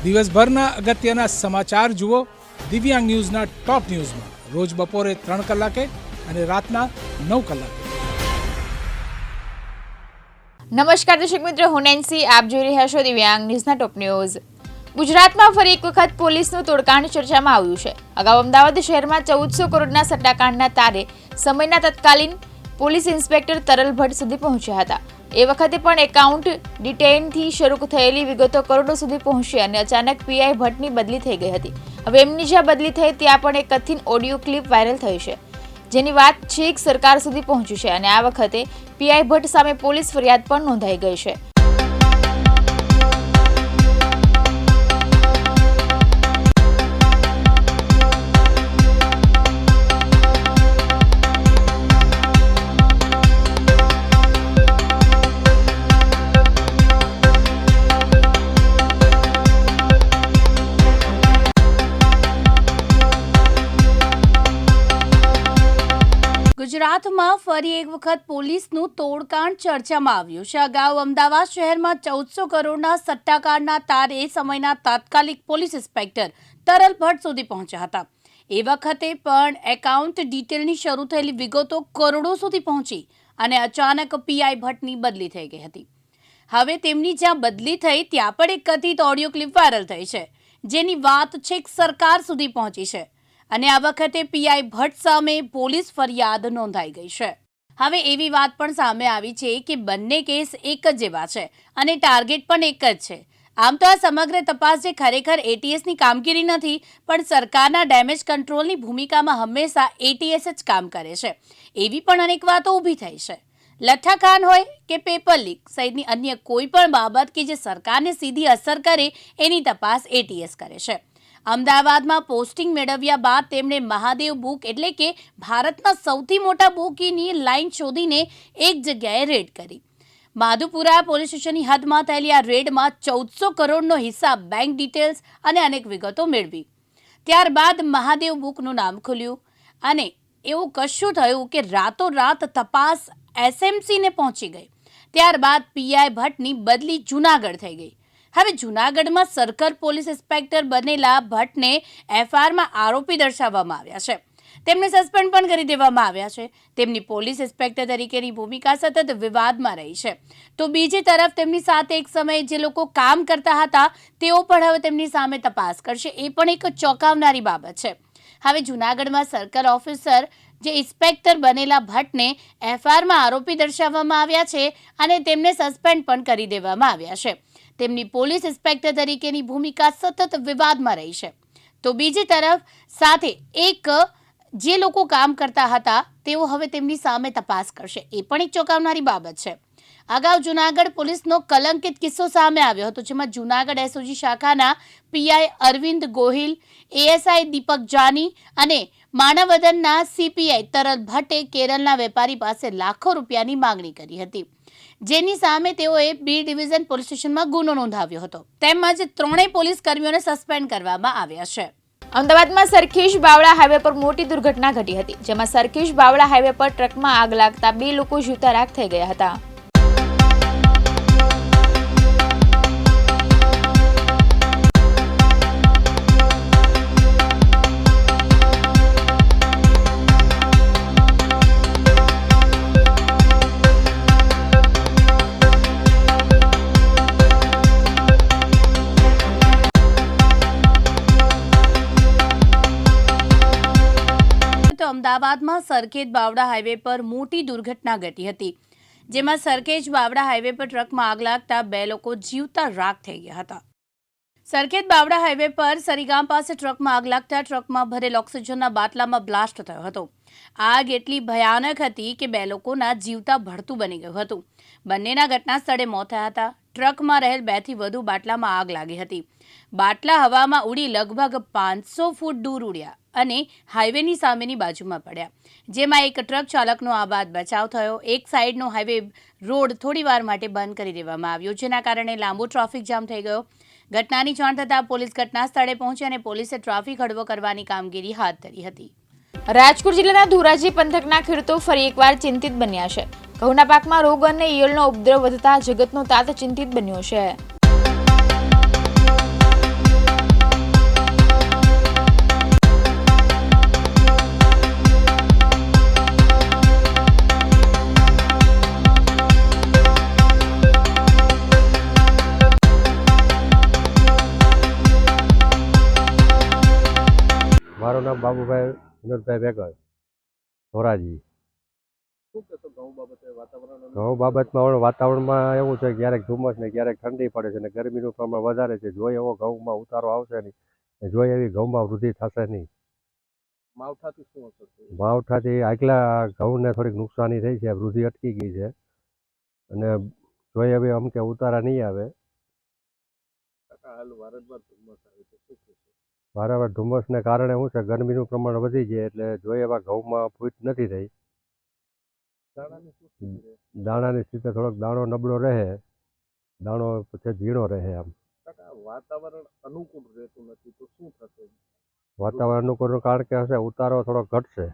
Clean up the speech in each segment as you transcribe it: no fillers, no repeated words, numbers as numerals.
દિવસભરના અગત્યના સમાચાર જુઓ દિવ્યાંગ ન્યૂઝના ટોપ ન્યૂઝમાં રોજ બપોરે 3 કલાકે અને રાતના 9 કલાકે. નમસ્કાર દર્શક મિત્રો, હું નેન્સી, આપ જોઈ રહ્યા છો દિવ્યાંગ ન્યૂઝના ટોપ ન્યૂઝ. ગુજરાતમાં ફરી એક વખત પોલીસનું તોડકાંડ ચર્ચામાં આવ્યું છે. અગાઉ અમદાવાદ શહેરમાં 1400 કરોડના સટ્ટાકાંડના તારે સમયના તત્કાલીન પોલીસ ઇન્સ્પેક્ટર તરલ ભટ્ટ સુધી પહોંચ્યા હતા. એ વખતે પણ એકાઉન્ટ ડિટેઇનથી શરૂ થયેલી વિગતો કરોડો સુધી પહોંચી અને અચાનક પીઆઈ ભટ્ટની બદલી થઈ ગઈ હતી. હવે એમની જ્યાં બદલી થઈ ત્યાં પણ એક કથિન ઓડિયો ક્લિપ વાયરલ થઈ છે, જેની વાત છેક સરકાર સુધી પહોંચી છે અને આ વખતે પીઆઈ ભટ્ટ સામે પોલીસ ફરિયાદ પણ નોંધાઈ ગઈ છે. ગુજરાતમાં ફરી એક વખત પોલીસનું તોડકાંડ ચર્ચામાં આવ્યું છે. અગાઉ અમદાવાદ શહેરમાં 1400 કરોડના સટ્ટાકાંડના તારે સમયના તાત્કાલિક પોલીસ ઇન્સ્પેક્ટર તરલ ભટ્ટ સુધી પહોંચ્યા હતા. એ વખતે પણ એકાઉન્ટ ડિટેલની શરૂ થયેલી વિગતો કરોડો સુધી પહોંચી અને અચાનક પીઆઈ ભટ્ટની બદલી થઈ ગઈ હતી. હવે તેમની જ્યાં બદલી થઈ ત્યાં પણ એક કથિત ઓડિયો ક્લિપ વાયરલ થઈ છે, જેની વાત છેક સરકાર સુધી પહોંચી છે અને આ વખતે પીઆઈ ભટ્ટ સામે પોલીસ ફરિયાદ નોંધાઈ ગઈ છે. હવે એવી વાત પણ સામે આવી છે કે બંને કેસ એક જ જેવા છે અને ટાર્ગેટ પણ એક જ છે. આમ તો આ સમગ્ર તપાસ જે ખરેખર એટીએસની કામગીરી નથી, પણ સરકારના ડેમેજ કંટ્રોલની ભૂમિકામાં હંમેશા એટીએસ જ કામ કરે છે, એવી પણ અનેક વાતો ઊભી થઈ છે. લઠ્ઠાકાંડ હોય કે પેપર લીક સહિતની અન્ય કોઈ પણ બાબત કે જે સરકારને સીધી અસર કરે એની તપાસ એટીએસ કરે છે. અમદાવાદમાં પોસ્ટિંગ મેળવ્યા બાદ તેમણે મહાદેવ બુક એટલે કે ભારતના સૌથી મોટા બુકીની લાઈન શોધીને એક જગ્યાએ રેડ કરી. માધુપુરા પોલીસ સ્ટેશનની હદમાં થયેલી આ રેડમાં 1400 કરોડનો હિસાબ, બેંક ડિટેલ્સ અને અનેક વિગતો મેળવી. ત્યારબાદ મહાદેવ બુકનું નામ ખુલ્યું અને એવું કશું થયું કે રાતોરાત તપાસ એસએમસીને પહોંચી ગઈ. ત્યારબાદ પીઆઈ ભટ્ટની બદલી જૂનાગઢ થઈ ગઈ. હવે જૂનાગઢમાં સર્કલ પોલીસ ઇન્સ્પેક્ટર બનેલા ભટ્ટને એફઆઈઆરમાં આરોપી દર્શાવવામાં આવ્યા છે. તેમને સસ્પેન્ડ પણ કરી દેવામાં આવ્યા છે. તેમની પોલીસ ઇન્સ્પેક્ટર તરીકેની ભૂમિકા સતત વિવાદમાં રહી છે. તો બીજી તરફ તેમની સાથે એક સમયે જે લોકો કામ કરતા હતા તેઓ પણ હવે તેમની સામે તપાસ કરશે, એ પણ એક ચોંકાવનારી બાબત છે. હવે જૂનાગઢમાં સર્કલ ઓફિસર જે ઇન્સ્પેક્ટર બનેલા ભટ્ટને એફઆઈઆરમાં આરોપી દર્શાવવામાં આવ્યા છે અને તેમને સસ્પેન્ડ પણ કરી દેવામાં આવ્યા છે. તેમની પોલીસ ઇન્સ્પેક્ટર તરીકેની ભૂમિકા સતત વિવાદમાં રહી છે. તો બીજી તરફ સાથે એક જે લોકો કામ કરતા હતા તેઓ હવે તેમની સામે તપાસ કરશે, એ પણ એક ચોંકાવનારી બાબત છે. અગાઉ જૂનાગઢ પોલીસનો કલંકિત કિસ્સો સામે આવ્યો હતો, જેમાં જૂનાગઢ એસઓજી શાખાના પીઆઈ અરવિંદ ગોહિલ, એએસઆઈ દીપક જાની અને માનવદનના સીપીઆઈ તરલ ભટ્ટે કેરળના વેપારી પાસે લાખો રૂપિયાની માંગણી કરી હતી, જેની સામે તેઓએ બી ડિવિઝન પોલીસ સ્ટેશનમાં ગુનો નોંધાવ્યો હતો. તેમજ ત્રણેય પોલીસ કર્મીઓને સસ્પેન્ડ કરવામાં આવ્યા છે. અમદાવાદમાં સરખેજ બાવળા હાઈવે પર મોટી દુર્ઘટના ઘટી હતી, જેમાં સરખેજ બાવળા હાઈવે પર ટ્રકમાં આગ લાગતા 2 લોકો જીવતા રાખ થઈ ગયા હતા. અમદાવાદમાં સરખેજ બાવળા હાઈવે પર મોટી દુર્ઘટના ઘટી હતી, જેમાં સરખેજ બાવળા હાઈવે પર ટ્રકમાં આગ લાગતા 2 લોકો જીવતા રાખ થઈ ગયા હતા. સરખેજ બાવળા હાઈવે પર સરીગામ પાસે ટ્રકમાં આગ લાગતા ટ્રકમાં ભરેલ ઓક્સિજનના બાટલામાં બ્લાસ્ટ થયો હતો. આગ એટલી ભયાનક હતી કે 2 લોકોના જીવતા ભડતું બની ગયું હતું. બંનેના ઘટના સ્થળે મોત થયા હતા. ટ્રકમાં રહેલ 2 થી વધુ બાટલામાં આગ લાગી હતી. બાટલા હવામાં ઉડી લગભગ 500 ફૂટ દૂર ઉડ્યા અને હાઈવેની સામેની બાજુમાં પડ્યા, જેમાં એક ટ્રક ચાલકનો આબાદ બચાવ થયો. એક સાઈડનો હાઈવે રોડ થોડીવાર માટે બંધ કરી દેવામાં આવ્યો, જેના કારણે લાંબો ટ્રાફિક જામ થઈ ગયો. ઘટનાની જાણ થતાં પોલીસ ઘટના સ્થળે પહોંચી અને પોલીસે ટ્રાફિક હળવો કરવાની કામગીરી હાથ ધરી હતી. રાજકોટ જિલ્લાના ધોરાજી પંથકના ખેડૂતો ફરી એકવાર ચિંતિત બન્યા છે. ઘઉંના પાકમાં રોગ અને ઈયળનો ઉપદ્રવ વધતા જગતનો તાત ચિંતિત બન્યો છે. મારું નામ બાબુભાઈ વિનોદભાઈ વેગર, ધોરાજી. શું કહેશો ઘઉં બાબતે વાતાવરણ? ઘઉં બાબતમાં વાતાવરણમાં એવું છે, ક્યારેક ધુમ્મસ ને ક્યારેક ઠંડી પડે છે, અને ગરમીનું પ્રમાણ વધારે છે. જો એવો ઘઉંમાં ઉતારો આવશે નહીં, જો એવી ઘઉંમાં વૃદ્ધિ થશે નહીં. માવઠાથી શું અસર થઈ? માવઠાથી આગલા ઘઉંને થોડીક નુકસાની થઈ છે, વૃદ્ધિ અટકી ગઈ છે, અને જો એવી અમકે ઉતારા નહીં આવે. હાલ વારંવાર ધુમ્મસ આવે છે, શું કહેશો? વારંવાર ધુમ્મસને કારણે શું છે, ગરમીનું પ્રમાણ વધી જાય, એટલે જો એવા ઘઉંમાં ફૂટ નથી થઈ. દાણાની શું સ્થિતિ રહે? દાણાની સ્થિતિ થોડોક દાણો નબળો રહે, દાણો પછી ઝીણો રહે. આમ વાતાવરણ અનુકૂળ રહેતું નથી તો શું થશે? વાતાવરણ અનુકૂળ કારણ કે હશે ઉતારો થોડો ઘટશે,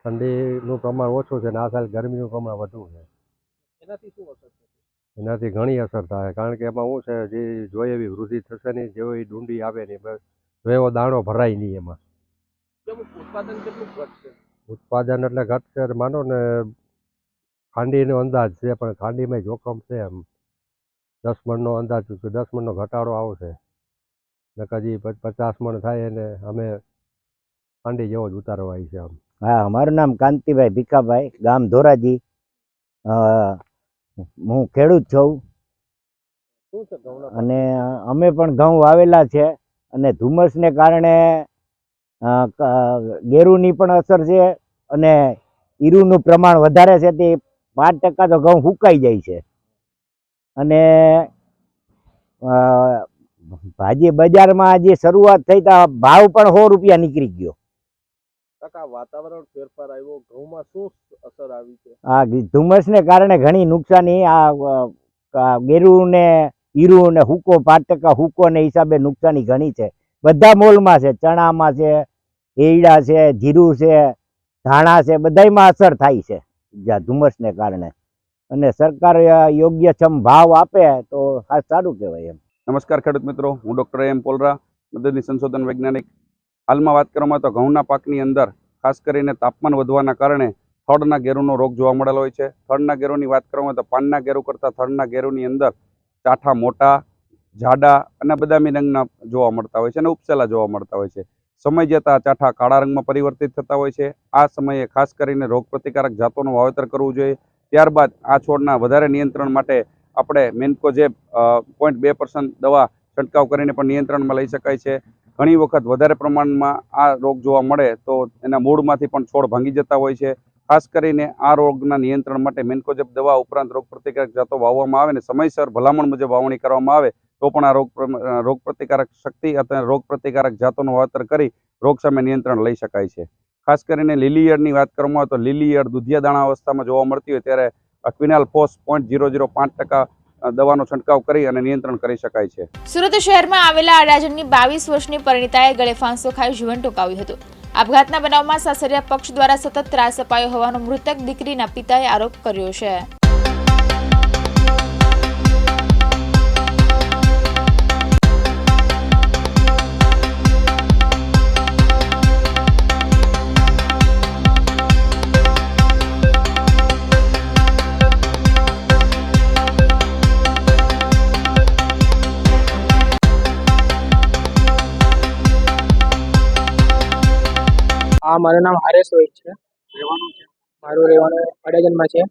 ઠંડીનું પ્રમાણ ઓછું છે, ને આ સાલ ગરમીનું પ્રમાણ વધુ છે. એનાથી શું અસર થશે? એનાથી ઘણી અસર થાય, કારણ કે એમાં શું છે, જે જોઈએ એવી વૃદ્ધિ થશે નહીં, જેવો એ ડુંડી આવે નહીં, જો એવો દાણો ભરાય નહીં. એમાં ઉત્પાદન કેટલું ઘટશે? ઉત્પાદન એટલે ઘટશે, માનો ને ખાંડીનો અંદાજ છે, પણ ખાંડીમાં જોખમ છે. એમ 10 મણનો અંદાજ, 10 મણનો ઘટાડો આવશે, ને કદી 50 મણ થાય, અને અમે ખાંડી જેવો જ ઉતારો આવી છે. આમ હા, મારું નામ કાંતિભાઈ ભીખાભાઈ, ગામ ધોરાજી. હું ખેડૂત છું, શું છે ઘઉંના? અને અમે પણ ઘઉં વાવેલા છે, અને ધુમ્મસને કારણે ગેરુની પણ અસર છે, અને ઈરુનું પ્રમાણ વધારે છે. તે 5% તો ઘઉં સુકાઈ જાય છે, અને ભાજી બજારમાં જે શરૂઆત થઈ તો ભાવ પણ 100 રૂપિયા નીકળી ગયો. કાકા, વાતાવરણ ફેરફાર આવ્યો, ઘઉંમાં શું અસર આવી છે? આ ધુમ્મસને કારણે ઘણી નુકસાની, આ ગેરુ ને ઈરુ ને હુકો 5% હુકો ને હિસાબે નુકસાની ઘણી છે. બધા મોલમાં છે, ચણામાં છે, એરડા છે, જીરું છે, ધાણા છે, બધામાં અસર થાય છે જ્યાં ધુમ્મસને કારણે. અને સરકાર યોગ્યક્ષમ ભાવ આપે તો સારું કહેવાય. એમ નમસ્કાર ખેડૂત મિત્રો, હું ડૉક્ટર એમ પોલરા, મદદની સંશોધન વૈજ્ઞાનિક. હાલમાં વાત કરવામાં તો ઘઉંના પાકની અંદર ખાસ કરીને તાપમાન વધવાના કારણે થડના ગેરુનો રોગ જોવા મળેલો હોય છે. થડના ગેરુની વાત કરવામાં તો પાનના ગેરુ કરતાં થડના ગેરુની અંદર ચાઠા મોટા, જાડા અને બદામી રંગના જોવા મળતા હોય છે, અને ઉપસેલા જોવા મળતા હોય છે. સમય જતાં ચાઠા કાળા રંગમાં પરિવર્તિત થતા હોય છે. આ સમયે ખાસ કરીને રોગ પ્રતિકારક જાતોનું વાવેતર કરવું જોઈએ. ત્યારબાદ આ છોડના વધારે નિયંત્રણ માટે આપણે મેન્કોજેબ 0.2% દવા છંટકાવ કરીને પણ નિયંત્રણમાં લઈ શકાય છે. ઘણી વખત વધારે પ્રમાણમાં આ રોગ જોવા મળે તો એના મૂળમાંથી પણ છોડ ભાંગી જતા હોય છે. ખાસ કરીને આ રોગના નિયંત્રણ માટે મેન્કોજેબ દવા ઉપરાંત રોગ પ્રતિકારક જાતો વાવવામાં આવે, ને સમયસર ભલામણ મુજબ વાવણી કરવામાં આવે તો પણ આ રોગ પ્રતિકારક શક્તિ અથવા રોગ પ્રતિકારક જાતોનું વાવેતર કરી રોગ સામે નિયંત્રણ લઈ શકાય છે. ખાસ કરીને લીલી ઈયળની વાત કરવામાં આવે તો લીલી ઈયળ દુધિયા દાણા અવસ્થામાં જોવા મળતી હોય ત્યારે ક્વિનાલ ફોસ 0.005% દવાનો છંટકાવ કરી અને નિયંત્રણ કરી શકાય છે. સુરત શહેરમાં આવેલા અડાજણની 22 વર્ષની પરિણીતાએ ગળે ફાંસો ખાઈ જીવન ટૂંકાવ્યું હતું. આપઘાતના બનાવમાં સાસરિયા પક્ષ દ્વારા સતત ત્રાસ અપાયો હોવાનો મૃતક દીકરીના પિતાએ આરોપ કર્યો છે. હા, મારું નામ હરેશ રોહિત છે. મારું રહેવાનું અડાજણમાં છે.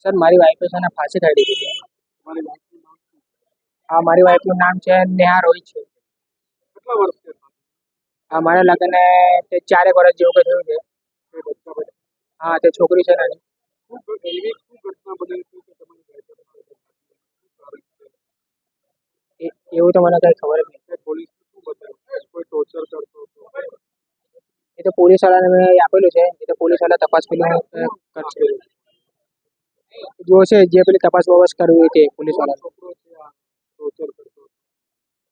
સર, મારી વાઈફ છે ને ફાંસી થઈ ગઈ છે. હા, મારી વાઈફનું નામ છે નેહા રોહિત છે. હા, મારા લગ્ન તે 4 વર્ષ જેવું થયું છે. હા, તે છોકરી છે ને એવું તો મને કઈ ખબર જ નહીં. એ તો પોલીસ વાળાને મેં આપેલું છે, એ તો પોલીસ વાળા તપાસ પેલું કરશે. જોશે જે પેલી તપાસ બપાસ કરવી તે પોલીસ વાળા.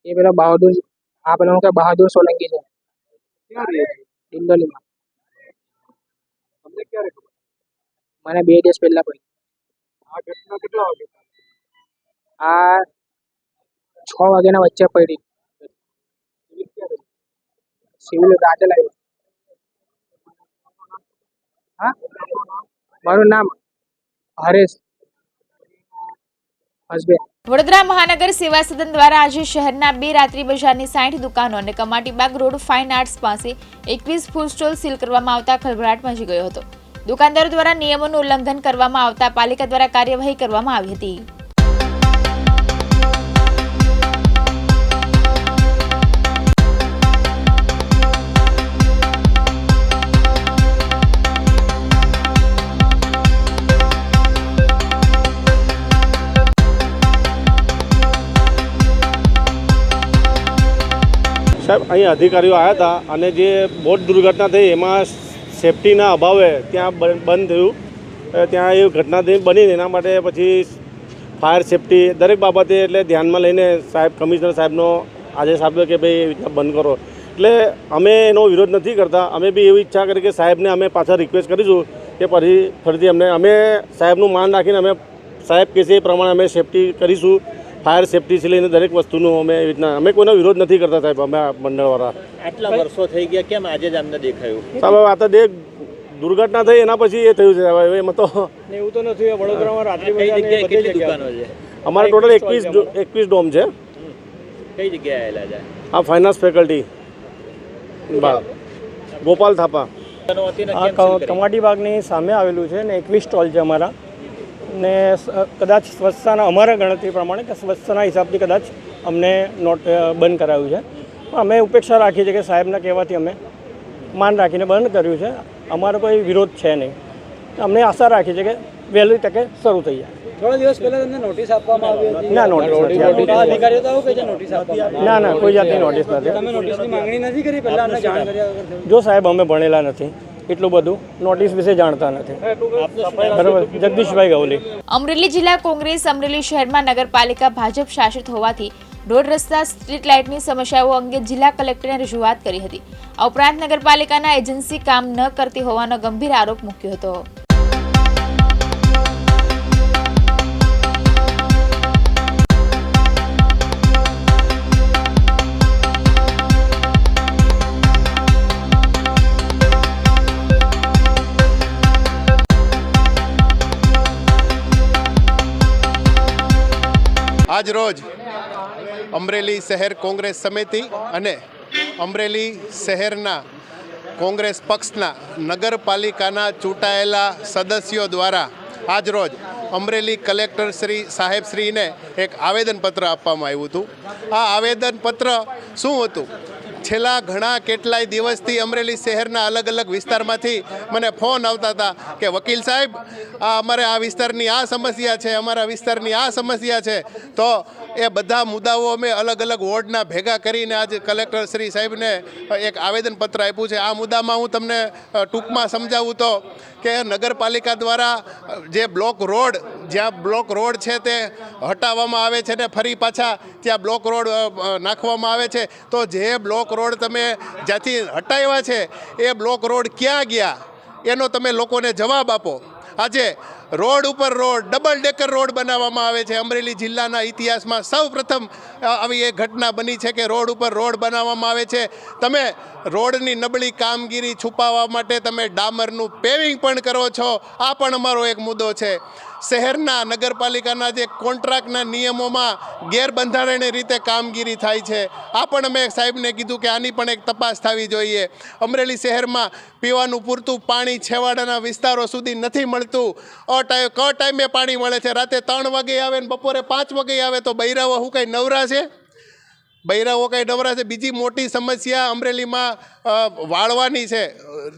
એ પેલો બહાદુર, આ પેલો કે બહાદુર સોલંકી છે, ડિંડોલીમાં. મને 2 દિવસ પહેલા પડી. આ 6 વાગ્યાના વચ્ચે પડી. સિવિલ રાતે લાવ્યું. હા, મારું નામ હરેશ હસબે. વડોદરા મહાનગર સેવા સદન દ્વારા આજે શહેરના 2 રાત્રિ બજારની 60 દુકાનો અને કમાટીબાગ રોડ ફાઇન આર્ટ્સ પાસે 21 ફૂડ સ્ટોલ સીલ કરવામાં આવતા ખળભળાટ મચી ગયો હતો. દુકાનદારો દ્વારા નિયમોનું ઉલ્લંઘન કરવામાં આવતા પાલિકા દ્વારા કાર્યવાહી કરવામાં આવી હતી. સાહેબ, અહીં અધિકારીઓ આવ્યા હતા અને જે બોટ દુર્ઘટના થઈ એમાં સેફટીના અભાવે ત્યાં બંધ થયું. ત્યાં એ ઘટના બની એના માટે પછી ફાયર સેફટી દરેક બાબતે એટલે ધ્યાનમાં લઈને સાહેબ કમિશનર સાહેબનો આદેશ આપ્યો કે ભાઈ એવી રીતના બંધ કરો. એટલે અમે એનો વિરોધ નથી કરતા. અમે બી એવી ઈચ્છા કરી કે સાહેબને અમે પાછા રિક્વેસ્ટ કરીશું કે ફરીથી અમે સાહેબનું માન રાખીને અમે સાહેબ કહેશે એ પ્રમાણે અમે સેફટી કરીશું. ફાયર સેફટીથી લઈને દરેક વસ્તુનું અમે એવી રીતના અમે કોઈનો વિરોધ નથી કરતા સાહેબ. અમે મંડળવાળા આટલા વર્ષો થઈ ગયા, કેમ આજે જ અમને દેખાયું? સાહેબ, આ તો દુર્ઘટના થઈ એના પછી એ થયું છે. હવે એમાં તો એવું તો નથી. વડોદરામાં રાત્રિ કેટલી દુકાનો છે? અમારે ટોટલ 21 ડોમ છે. કઈ જગ્યાએ આવેલા છે? આ ફાઇનાન્સ ફેકલ્ટી ગોપાલ થાપા. કમાટીબાગની સામે આવેલું છે ને 21 સ્ટોલ છે અમારા. ને કદાચ સ્વચ્છતાના અમારા ગણતરી પ્રમાણે કે સ્વચ્છતાના હિસાબથી કદાચ અમને બંધ કરાવ્યું છે. પણ અમે ઉપેક્ષા રાખીએ છીએ કે સાહેબના કહેવાથી અમે માન રાખીને બંધ કર્યું છે. અમારો કોઈ વિરોધ છે નહીં. અમને આશા રાખીએ છીએ કે વહેલી તકે શરૂ થઈ જાય. થોડા દિવસ પહેલા તમને નોટિસ આપવામાં આવી હતી? ના, નોટિસ નથી આપી. અધિકારીઓ તો આવું કહે છે નોટિસ આપવામાં? ના, કોઈ જાતની નોટિસ નથી. તમે નોટિસની માંગણી નથી કરી પહેલા અમને જાણ કર્યા? જો સાહેબ, અમે ભણેલા નથી એટલું બધું, નોટિસ વિશે જાણતા નથી. બરાબર. જગદીશભાઈ ગવલી. અમરેલી જિલ્લા કોંગ્રેસ અમરેલી શહેરમાં નગરપાલિકા ભાજપ શાસિત હોવાથી રોડ રસ્તા સ્ટ્રીટ લાઇટની સમસ્યાઓ અંગે જિલ્લા કલેક્ટરને રજૂઆત કરી હતી. આ ઉપરાંત નગરપાલિકાના એજન્સી કામ ન કરતી હોવાનો ગંભીર આરોપ મૂક્યો હતો. આજ રોજ અમરેલી શહેર કોંગ્રેસ સમિતિ અને અમરેલી શહેરના કોંગ્રેસ પક્ષના નગરપાલિકાના ચૂંટાયેલા સદસ્યો દ્વારા આજ રોજ અમરેલી કલેક્ટર શ્રી સાહેબશ્રીને એક આવેદનપત્ર આપવામાં આવ્યું હતું. આ આવેદનપત્ર શું હતું? છેલ્લા ઘણા કેટલાય દિવસથી અમરેલી શહેરના અલગ અલગ વિસ્તારમાંથી મને ફોન આવતા હતા કે વકીલ સાહેબ, અમારે આ વિસ્તારની આ સમસ્યા છે, અમારા વિસ્તારની આ સમસ્યા છે. તો એ બધા મુદ્દાઓ અમે અલગ અલગ વોર્ડના ભેગા કરીને આજે કલેક્ટર શ્રી સાહેબને એક આવેદનપત્ર આપ્યું છે. આ મુદ્દામાં હું તમને ટૂંકમાં સમજાવું તો કે નગરપાલિકા દ્વારા જે જ્યાં બ્લોક રોડ છે તે હટાવવામાં આવે છે ને ફરી પાછા ત્યાં બ્લોક રોડ નાખવામાં આવે છે. તો જે બ્લોક રોડ તમે જ્યાંથી હટાવ્યા છે એ બ્લોક રોડ ક્યાં ગયા એનો તમે લોકોને જવાબ આપો. આજે રોડ ઉપર રોડ, ડબલ ડેકર રોડ બનાવવામાં આવે છે. અમરેલી જિલ્લાના ઇતિહાસમાં સૌ પ્રથમ આવી એક ઘટના બની છે કે રોડ ઉપર રોડ બનાવવામાં આવે છે. તમે રોડની નબળી કામગીરી છુપાવવા માટે તમે ડામરનું પેવિંગ પણ કરો છો. આ પણ અમારો એક મુદ્દો છે. શહેરના નગરપાલિકાના જે કોન્ટ્રાક્ટના નિયમોમાં ગેરબંધારણીય રીતે કામગીરી થાય છે. આ પણ અમે સાહેબને કીધું કે આની પણ એક તપાસ થવી જોઈએ. અમરેલી શહેરમાં પીવાનું પૂરતું પાણી છેવાડાના વિસ્તારો સુધી નથી મળતું. ટાઈમે પાણી મળે છે. રાતે 3 વાગે આવે ને બપોરે 5 વાગે આવે. તો બૈરાઓ શું કંઈ નવરા છે? બૈરાઓ કંઈ નવરા છે? બીજી મોટી સમસ્યા અમરેલીમાં વાળવાની છે.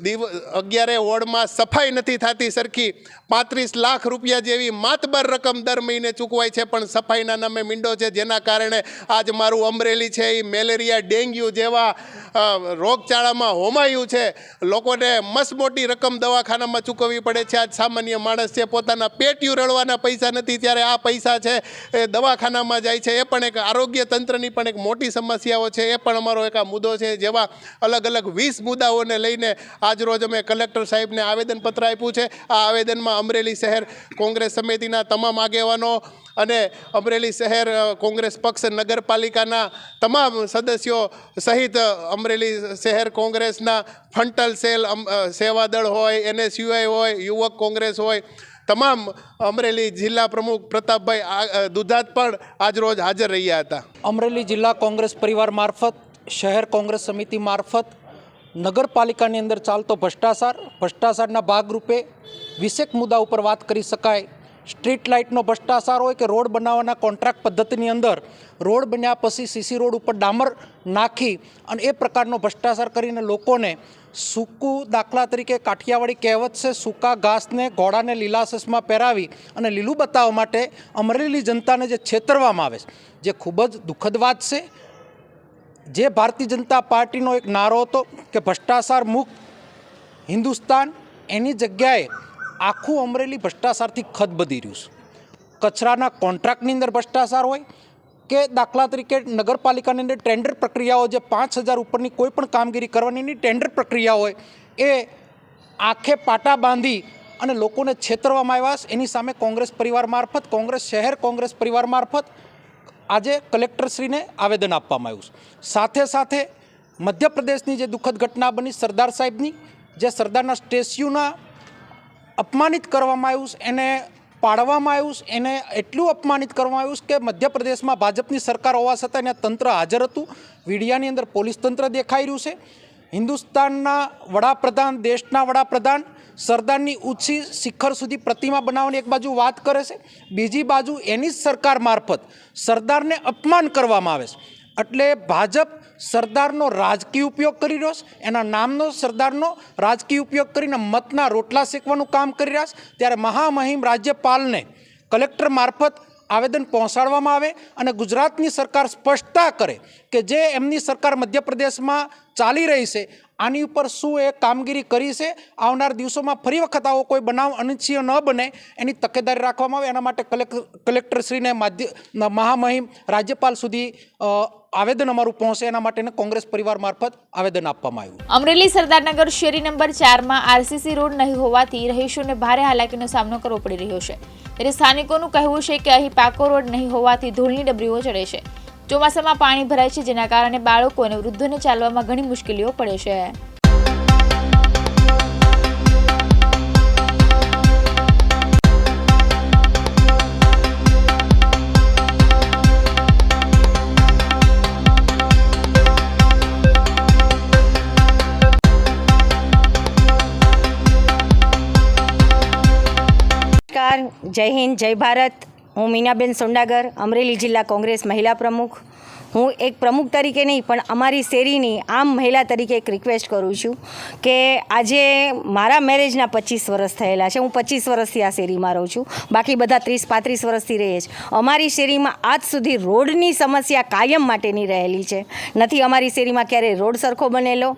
11 વોર્ડમાં સફાઈ નથી થતી સરખી. 35 લાખ રૂપિયા જેવી માતબર રકમ દર મહિને ચૂકવાય છે, પણ સફાઈના નામે મીંડો છે. જેના કારણે આજ મારું અમરેલી છે એ મેલેરિયા, ડેન્ગ્યુ જેવા રોગચાળામાં હોમાયું છે. લોકોને મોટી રકમ દવાખાનામાં ચૂકવવી પડે છે. આજ સામાન્ય માણસ છે, પોતાના પેટીયું રળવાના પૈસા નથી, ત્યારે આ પૈસા છે એ દવાખાનામાં જાય છે. એ પણ એક આરોગ્ય તંત્રની પણ એક મોટી સમસ્યાઓ છે. એ પણ અમારો એક આ મુદ્દો છે. જેવા અલગ અલગ 20 મુદ્દાઓને લઈને આજરોજ અમે કલેક્ટર સાહેબને આવેદનપત્ર આપ્યું છે. આ આવેદનમાં અમરેલી શહેર કોંગ્રેસ સમિતિના તમામ આગેવાનો અને અમરેલી શહેર કોંગ્રેસ પક્ષ નગરપાલિકાના તમામ સદસ્યો સહિત અમરેલી શહેર કોંગ્રેસના ફંટલ સેલ, સેવાદળ હોય, NSUI હોય, યુવક કોંગ્રેસ હોય, તમામ અમરેલી જિલ્લા પ્રમુખ પ્રતાપભાઈ દુધાત પણ આજરોજ હાજર રહ્યા હતા. અમરેલી જિલ્લા કોંગ્રેસ પરિવાર મારફત, શહેર કોંગ્રેસ સમિતિ મારફત નગરપાલિકાની અંદર ચાલતો ભ્રષ્ટાચારના ભાગરૂપે વિશેક મુદ્દા ઉપર વાત કરી શકાય. સ્ટ્રીટ લાઇટનો ભ્રષ્ટાચાર હોય કે રોડ બનાવવાના કોન્ટ્રાક્ટ પદ્ધતિની અંદર રોડ બન્યા પછી સીસી રોડ ઉપર ડામર નાખી અને એ પ્રકારનો ભ્રષ્ટાચાર કરીને લોકોને સૂકું, દાખલા તરીકે કાઠિયાવાડી કહેવત છે, સૂકા ઘાસને ઘોડાને લીલા સસમાં પહેરાવી અને લીલું બતાવવા માટે અમરેલી જનતાને જે છેતરવામાં આવે છે, જે ખૂબ જ દુઃખદ વાત છે. જે ભારતીય જનતા પાર્ટીનો એક નારો હતો કે ભ્રષ્ટાચાર મુક્ત હિન્દુસ્તાન, એની જગ્યાએ આખું અમરેલી ભ્રષ્ટાચારથી ખદબદી રહ્યું છે. કચરાના કોન્ટ્રાક્ટની અંદર ભ્રષ્ટાચાર હોય કે દાખલા તરીકે નગરપાલિકાની અંદર ટેન્ડર પ્રક્રિયાઓ, જે 5,000 ઉપરની કોઈ પણ કામગીરી કરવાની ટેન્ડર પ્રક્રિયા હોય, એ આંખે પાટા બાંધી અને લોકોને છેતરવામાં આવ્યા છે. એની સામે કોંગ્રેસ પરિવાર મારફત, શહેર કોંગ્રેસ પરિવાર મારફત આજે કલેક્ટરશ્રીને આવેદન આપવામાં આવ્યું છે. સાથે સાથે મધ્યપ્રદેશની જે દુઃખદ ઘટના બની સરદાર સાહેબની, જે સરદારના સ્ટેચ્યુના અપમાનિત કરવામાં આવ્યું છે, એને પાડવામાં આવ્યું છે, એને એટલું અપમાનિત કરવામાં આવ્યું છે કે મધ્યપ્રદેશમાં ભાજપની સરકાર હોવા છતાં એને તંત્ર હાજર હતું. મીડિયાની અંદર પોલીસ તંત્ર દેખાઈ રહ્યું છે. હિન્દુસ્તાનના વડાપ્રધાન, દેશના વડાપ્રધાન સરદારની ઊંચી શિખર સુધી પ્રતિમા બનાવવાની એક બાજુ વાત કરે છે, બીજી બાજુ એની જ સરકાર મારફત સરદારને અપમાન કરવામાં આવે છે. એટલે ભાજપ સરદારનો રાજકીય ઉપયોગ કરી રહ્યો છે, એના નામનો સરદારનો રાજકીય ઉપયોગ કરીને મતના રોટલા શેકવાનું કામ કરી રહ્યા છે. ત્યારે મહામહિમ રાજ્યપાલને કલેક્ટર મારફત આવેદન પહોંચાડવામાં આવે અને ગુજરાતની સરકાર સ્પષ્ટતા કરે કે જે એમની સરકાર મધ્યપ્રદેશમાં ચાલી રહી છે આની ઉપર શું એ કામગીરી કરી છે. આવનાર દિવસોમાં ફરી વખત આવો કોઈ બનાવ અનિચ્છનીય ન બને એની તકેદારી રાખવામાં આવે. એના માટે કલેક્ટરશ્રીને મહામહિમ રાજ્યપાલ સુધી આવેદન અમારું પહોંચે, એના માટે કોંગ્રેસ પરિવાર મારફત આવેદન આપવામાં આવ્યું. અમરેલી સરદારનગર શેરી નંબર 4માં આરસીસી રોડ નહીં હોવાથી રહીશોને ભારે હાલાકીનો સામનો કરવો પડી રહ્યો છે. ત્યારે સ્થાનિકોનું કહેવું છે કે અહીં પાકો રોડ નહીં હોવાથી ધૂળની ડબરીઓ ચડે છે. ચોમાસામાં પાણી ભરાય છે, જેના કારણે બાળકો અને વૃદ્ધોને ચાલવામાં ઘણી મુશ્કેલીઓ પડે છે. જય હિન્દ, જય ભારત. હું મીનાબેન સોંડાગર, અમરેલી જિલ્લા કોંગ્રેસ મહિલા પ્રમુખ. હું એક પ્રમુખ તરીકે નહીં પણ અમારી શેરીની આમ મહિલા તરીકે એક રિક્વેસ્ટ કરું છું કે આજે મારા મેરેજના 25 વર્ષ થયેલા છે. હું 25 વર્ષથી આ શેરીમાં રહું છું, બાકી બધા 30-35 વર્ષથી રહે છે. અમારી શેરીમાં આજ સુધી રોડની સમસ્યા કાયમ માટેની રહેલી છે. નથી અમારી શેરીમાં ક્યારેય રોડ સરખો બનેલો.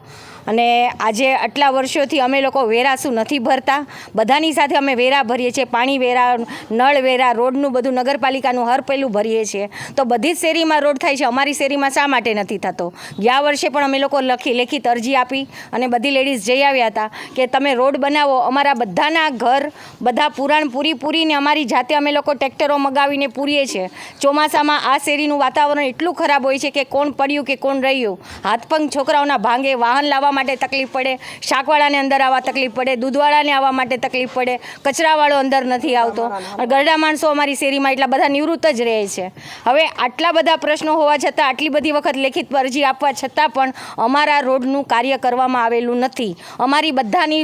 અને આજે આટલા વર્ષોથી અમે લોકો વેરા નથી ભરતા. બધાની સાથે અમે વેરા ભરીએ છીએ, પાણી વેરા, નળ વેરા, રોડનું બધું નગરપાલિકાનું હર પહેલું ભરીએ છીએ. તો બધી જ શેરીમાં રોડ થાય છે, અમારી શેરીમાં શા માટે નથી થતો? ગયા વર્ષે પણ અમે લોકો લેખિત અરજી આપી અને બધી લેડીઝ જઈ આવ્યા હતા કે તમે રોડ બનાવો. અમારા બધાના ઘર બધા પુરાણ પૂરીને અમારી જાતે અમે લોકો ટ્રેક્ટરો મગાવીને પૂરીએ છીએ. ચોમાસામાં આ શેરીનું વાતાવરણ એટલું ખરાબ હોય છે કે કોણ પડ્યું કે કોણ રહ્યું. હાથપંગ છોકરાઓના ભાંગે, વાહન લાવવા માટે તકલીફ પડે, શાકવાળાને અંદર આવવા તકલીફ પડે, દૂધવાળાને આવવા માટે તકલીફ પડે, કચરાવાળો અંદર નથી આવતો. ગરડા માણસો અમારી શેરીમાં એટલા બધા નિવૃત્ત જ રહે છે. હવે આટલા બધા પ્રશ્નો હોવા છતાં, આટલી બધી વખત લેખિત અરજી આપવા છતાં પણ અમારા રોડનું કાર્ય કરવામાં આવેલું નથી. અમારી બધાની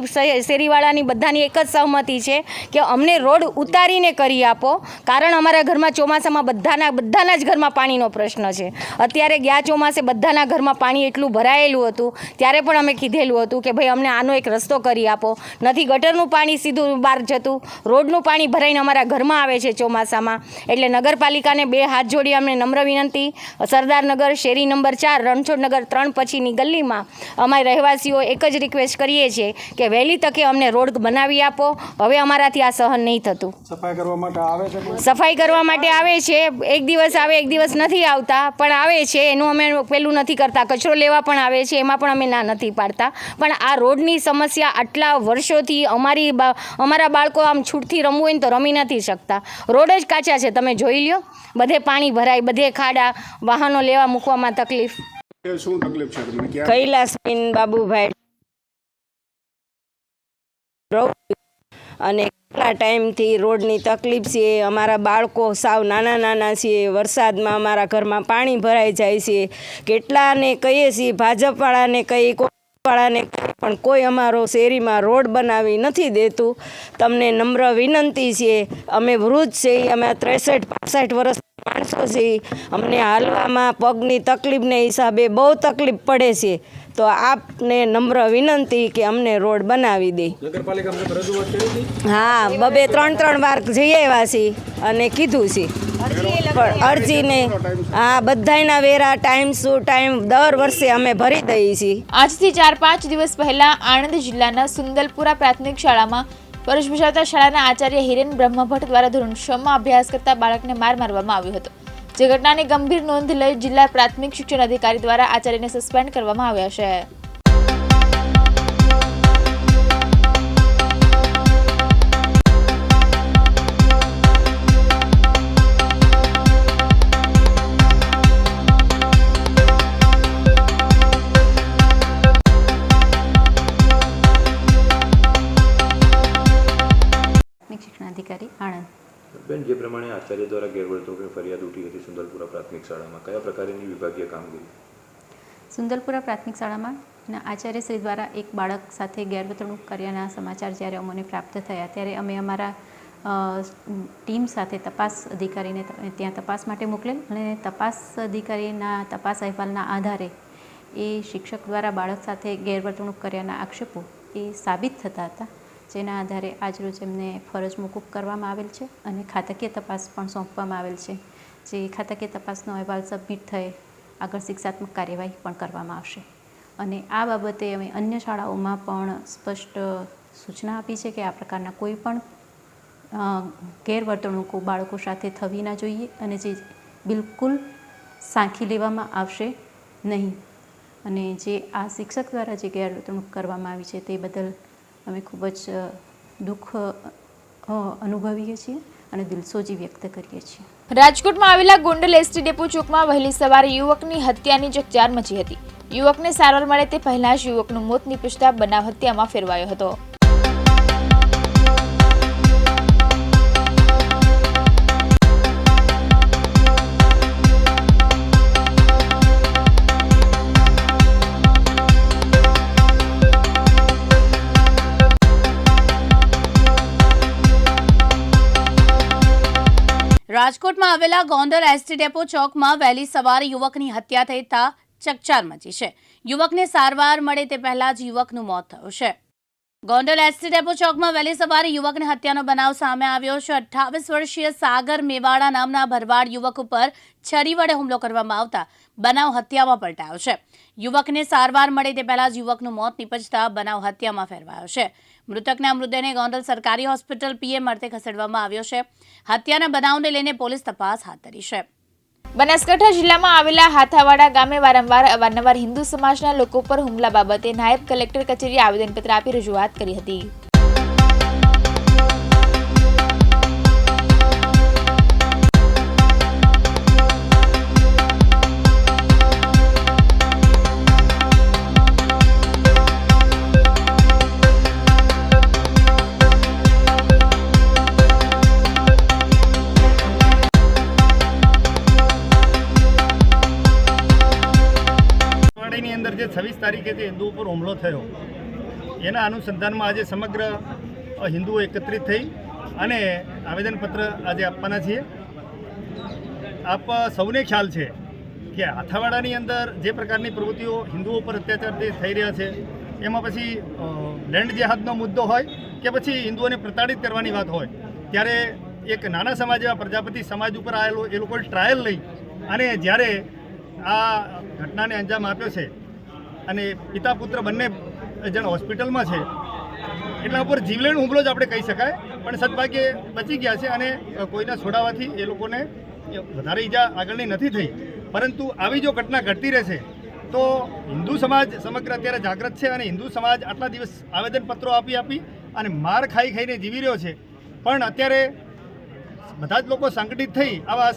શેરીવાળાની બધાની એક જ સહમતિ છે કે અમને રોડ ઉતારીને કરી આપો, કારણ અમારા ઘરમાં ચોમાસામાં બધાના જ ઘરમાં પાણીનો પ્રશ્ન છે. અત્યારે ગયા ચોમાસે બધાના ઘરમાં પાણી એટલું ભરાયેલું હતું, ત્યારે પણ અમે કીધેલું હતું કે ભાઈ અમને આનો એક રસ્તો કરી આપો. નથી ગટરનું પાણી સીધું બહાર જતું, રોડનું પાણી ભરાઈને અમારા ઘરમાં આવે છે ચોમાસામાં. એટલે નગરપાલિકાને 2 હાથ જોડી અમને નમ્ર વિનંતી, સરદારનગર શેરી નંબર 4 રણછોડનગર 3 પછીની ગલીમાં અમારા રહેવાસીઓ એક જ રિક્વેસ્ટ કરીએ છીએ કે વહેલી તકે અમને રોડ બનાવી આપો. હવે અમારાથી આ સહન નહીં થતું. સફાઈ કરવા માટે આવે છે, સફાઈ કરવા માટે આવે છે, એક દિવસ આવે એક દિવસ નથી આવતા, પણ આવે છે એનું અમે પેલું નથી કરતા. કચરો લેવા પણ આવે છે, એમાં પણ અમે ના નથી પાડતા. પણ આ રોડની સમસ્યા આટલા વર્ષોથી અમારા બાળકો આમ છૂટથી રમવું હોય ને તો રમી નથી શકતા. રોડ જ કાચા છે, તમે જોઈ લ્યો. બધે પાણી ભરાય, બધે ખાડા, વાહનો લેવા મૂકવામાં તકલીફ. શું તકલીફ છે? કૈલાસબેન બાબુભાઈ અને કેટલા ટાઈમથી રોડની તકલીફ છે. અમારા બાળકો સાવ નાના નાના છે. વરસાદમાં અમારા ઘરમાં પાણી ભરાઈ જાય છે. કેટલાને કહીએ છીએ, ભાજપવાળાને કહી, કોંગ્રેસવાળાને કહી, પણ કોઈ અમારો શેરીમાં રોડ બનાવી નથી દેતું. તમને નમ્ર વિનંતી છે. અમે વૃદ્ધ છીએ, અમે 63-65 વર્ષના માણસો છીએ. અમને હાલવામાં પગની તકલીફને હિસાબે બહુ તકલીફ પડે છે. તો આપને નમ્ર વિનંતી કે અમને રોડ બનાવી દે. હા, 2-3 વાર જઈ આવ્યા છીએ અને કીધું છે પણ અરજીને હા બધાયના વેરા ટાઈમ દર વર્ષે અમે ભરી દઈએ છીએ. આજથી 4-5 દિવસ પહેલા આણંદ જિલ્લાના સુંદલપુરા પ્રાથમિક શાળામાં ફરજ બજાવતા શાળાના આચાર્ય હિરેન બ્રહ્મભટ્ટ દ્વારા ધોરણ 6માં અભ્યાસ કરતા બાળકને માર મારવામાં આવ્યો હતો. જે ઘટનાની ગંભીર નોંધ લઈ જિલ્લા પ્રાથમિક શિક્ષણ અધિકારી દ્વારા આચાર્યને સસ્પેન્ડ કરવામાં આવ્યા છે. શિક્ષણાધિકારી આણંદ. બેન, જે પ્રમાણે આચાર્ય દ્વારા ગેરવર્તણૂકની ફરિયાદ ઉઠી હતી સુંદલપુરા પ્રાથમિક શાળામાં, કયા પ્રકારની વિભાગીય કામગીરી? સુંદલપુરા પ્રાથમિક શાળામાં આચાર્યશ્રી દ્વારા એક બાળક સાથે ગેરવર્તણૂક કર્યાના સમાચાર જ્યારે અમને પ્રાપ્ત થયા ત્યારે અમે અમારા ટીમ સાથે તપાસ અધિકારીને ત્યાં તપાસ માટે મોકલેલ અને તપાસ અધિકારીના તપાસ અહેવાલના આધારે એ શિક્ષક દ્વારા બાળક સાથે ગેરવર્તણૂક કર્યાના આક્ષેપો એ સાબિત થતા હતા. જેના આધારે આજરોજ એમને ફરજ મોકૂફ કરવામાં આવેલ છે અને ખાતાકીય તપાસ પણ સોંપવામાં આવેલ છે. જે ખાતાકીય તપાસનો અહેવાલ સબમિટ થઈ આગળ શિક્ષાત્મક કાર્યવાહી પણ કરવામાં આવશે. અને આ બાબતે અમે અન્ય શાળાઓમાં પણ સ્પષ્ટ સૂચના આપી છે કે આ પ્રકારના કોઈ પણ ગેરવર્તણૂકો બાળકો સાથે થવી ના જોઈએ અને જે બિલકુલ સાંખી લેવામાં આવશે નહીં. અને જે આ શિક્ષક દ્વારા જે ગેરવર્તણૂક કરવામાં આવી છે તે બદલ અમે ખૂબ જ દુઃખ અનુભવીએ છીએ અને દિલસોજી વ્યક્ત કરીએ છીએ. રાજકોટમાં આવેલા ગોંડલ એસટી ડેપો ચોકમાં વહેલી સવારે યુવકની હત્યાની ચકચાર મચી હતી. યુવકને સારવાર મળે તે પહેલા જ યુવકનું મોત નીપજતા બનાવ હત્યામાં ફેરવાયો હતો. રાજકોટમાં આવેલા ગોંડલ એસટી ડેપો ચોકમાં વહેલી સવારે યુવકની હત્યા થતા ચકચાર મચી છે. યુવકને સારવાર મળે તે પહેલા જ યુવકનું મોત થયું છે. ગોંડલ એસટી ડેપો ચોકમાં વહેલી સવારે યુવકની હત્યાનો બનાવ સામે આવ્યો છે. 28 વર્ષીય સાગર મેવાડા નામના ભરવાડ યુવક ઉપર છરી વડે હુમલો કરવામાં આવતા બનાવ હત્યામાં પલટાયો છે. યુવકને સારવાર મળે તે પહેલા જ યુવકનું મોત નીપજતા બનાવ હત્યામાં ફેરવાયો છે. મૃતકના મૃતદેહને ગોંડલ સરકારી હોસ્પિટલ પીએમ અર્થે ખસેડવામાં આવ્યો છે. હત્યાના બનાવને લઈને પોલીસ તપાસ હાથ ધરી છે. બનાસકાંઠા જિલ્લામાં આવેલા હાથાવાડા ગામે વારંવાર અવારનવાર હિન્દુ સમાજના લોકો પર હુમલા બાબતે નાયબ કલેક્ટર કચેરીએ આવેદનપત્ર આપી રજૂઆત કરી હતી. અંદર જે 26 તારીખે જે હિન્દુઓ પર હુમલો થયો એના અનુસંધાનમાં આજે સમગ્ર હિન્દુઓ એકત્રિત થઈ અને આવેદનપત્ર આજે આપવાના છીએ. આપ સૌને ખ્યાલ છે કે હાથાવાડાની અંદર જે પ્રકારની પ્રવૃત્તિઓ હિન્દુઓ પર અત્યાચાર થઈ રહ્યા છે એમાં પછી લેન્ડ જેહાદનો મુદ્દો હોય કે પછી હિન્દુઓને પ્રતાડિત કરવાની વાત હોય ત્યારે એક નાના સમાજ એવા પ્રજાપતિ સમાજ ઉપર આવેલો એ લોકોએ ટ્રાયલ લઈ અને જ્યારે આ ઘટનાને અંજામ આપ્યો છે અને પિતા પુત્ર બંને જણ હોસ્પિટલમાં છે એટલા ઉપર જીવલેણ હુમલો જ આપણે કહી શકાય. પણ સદભાગ્યે બચી ગયા છે અને કોઈના છોડાવવાથી એ લોકોને વધારે ઈજા આગળની નથી થઈ. પરંતુ આવી જો ઘટના ઘટતી રહેશે તો હિન્દુ સમાજ સમગ્ર અત્યારે જાગૃત છે અને હિન્દુ સમાજ આટલા દિવસ આવેદનપત્રો આપી અને માર ખાઈને જીવી રહ્યો છે. પણ અત્યારે બધા જ લોકો સંગઠિત થઈ આવા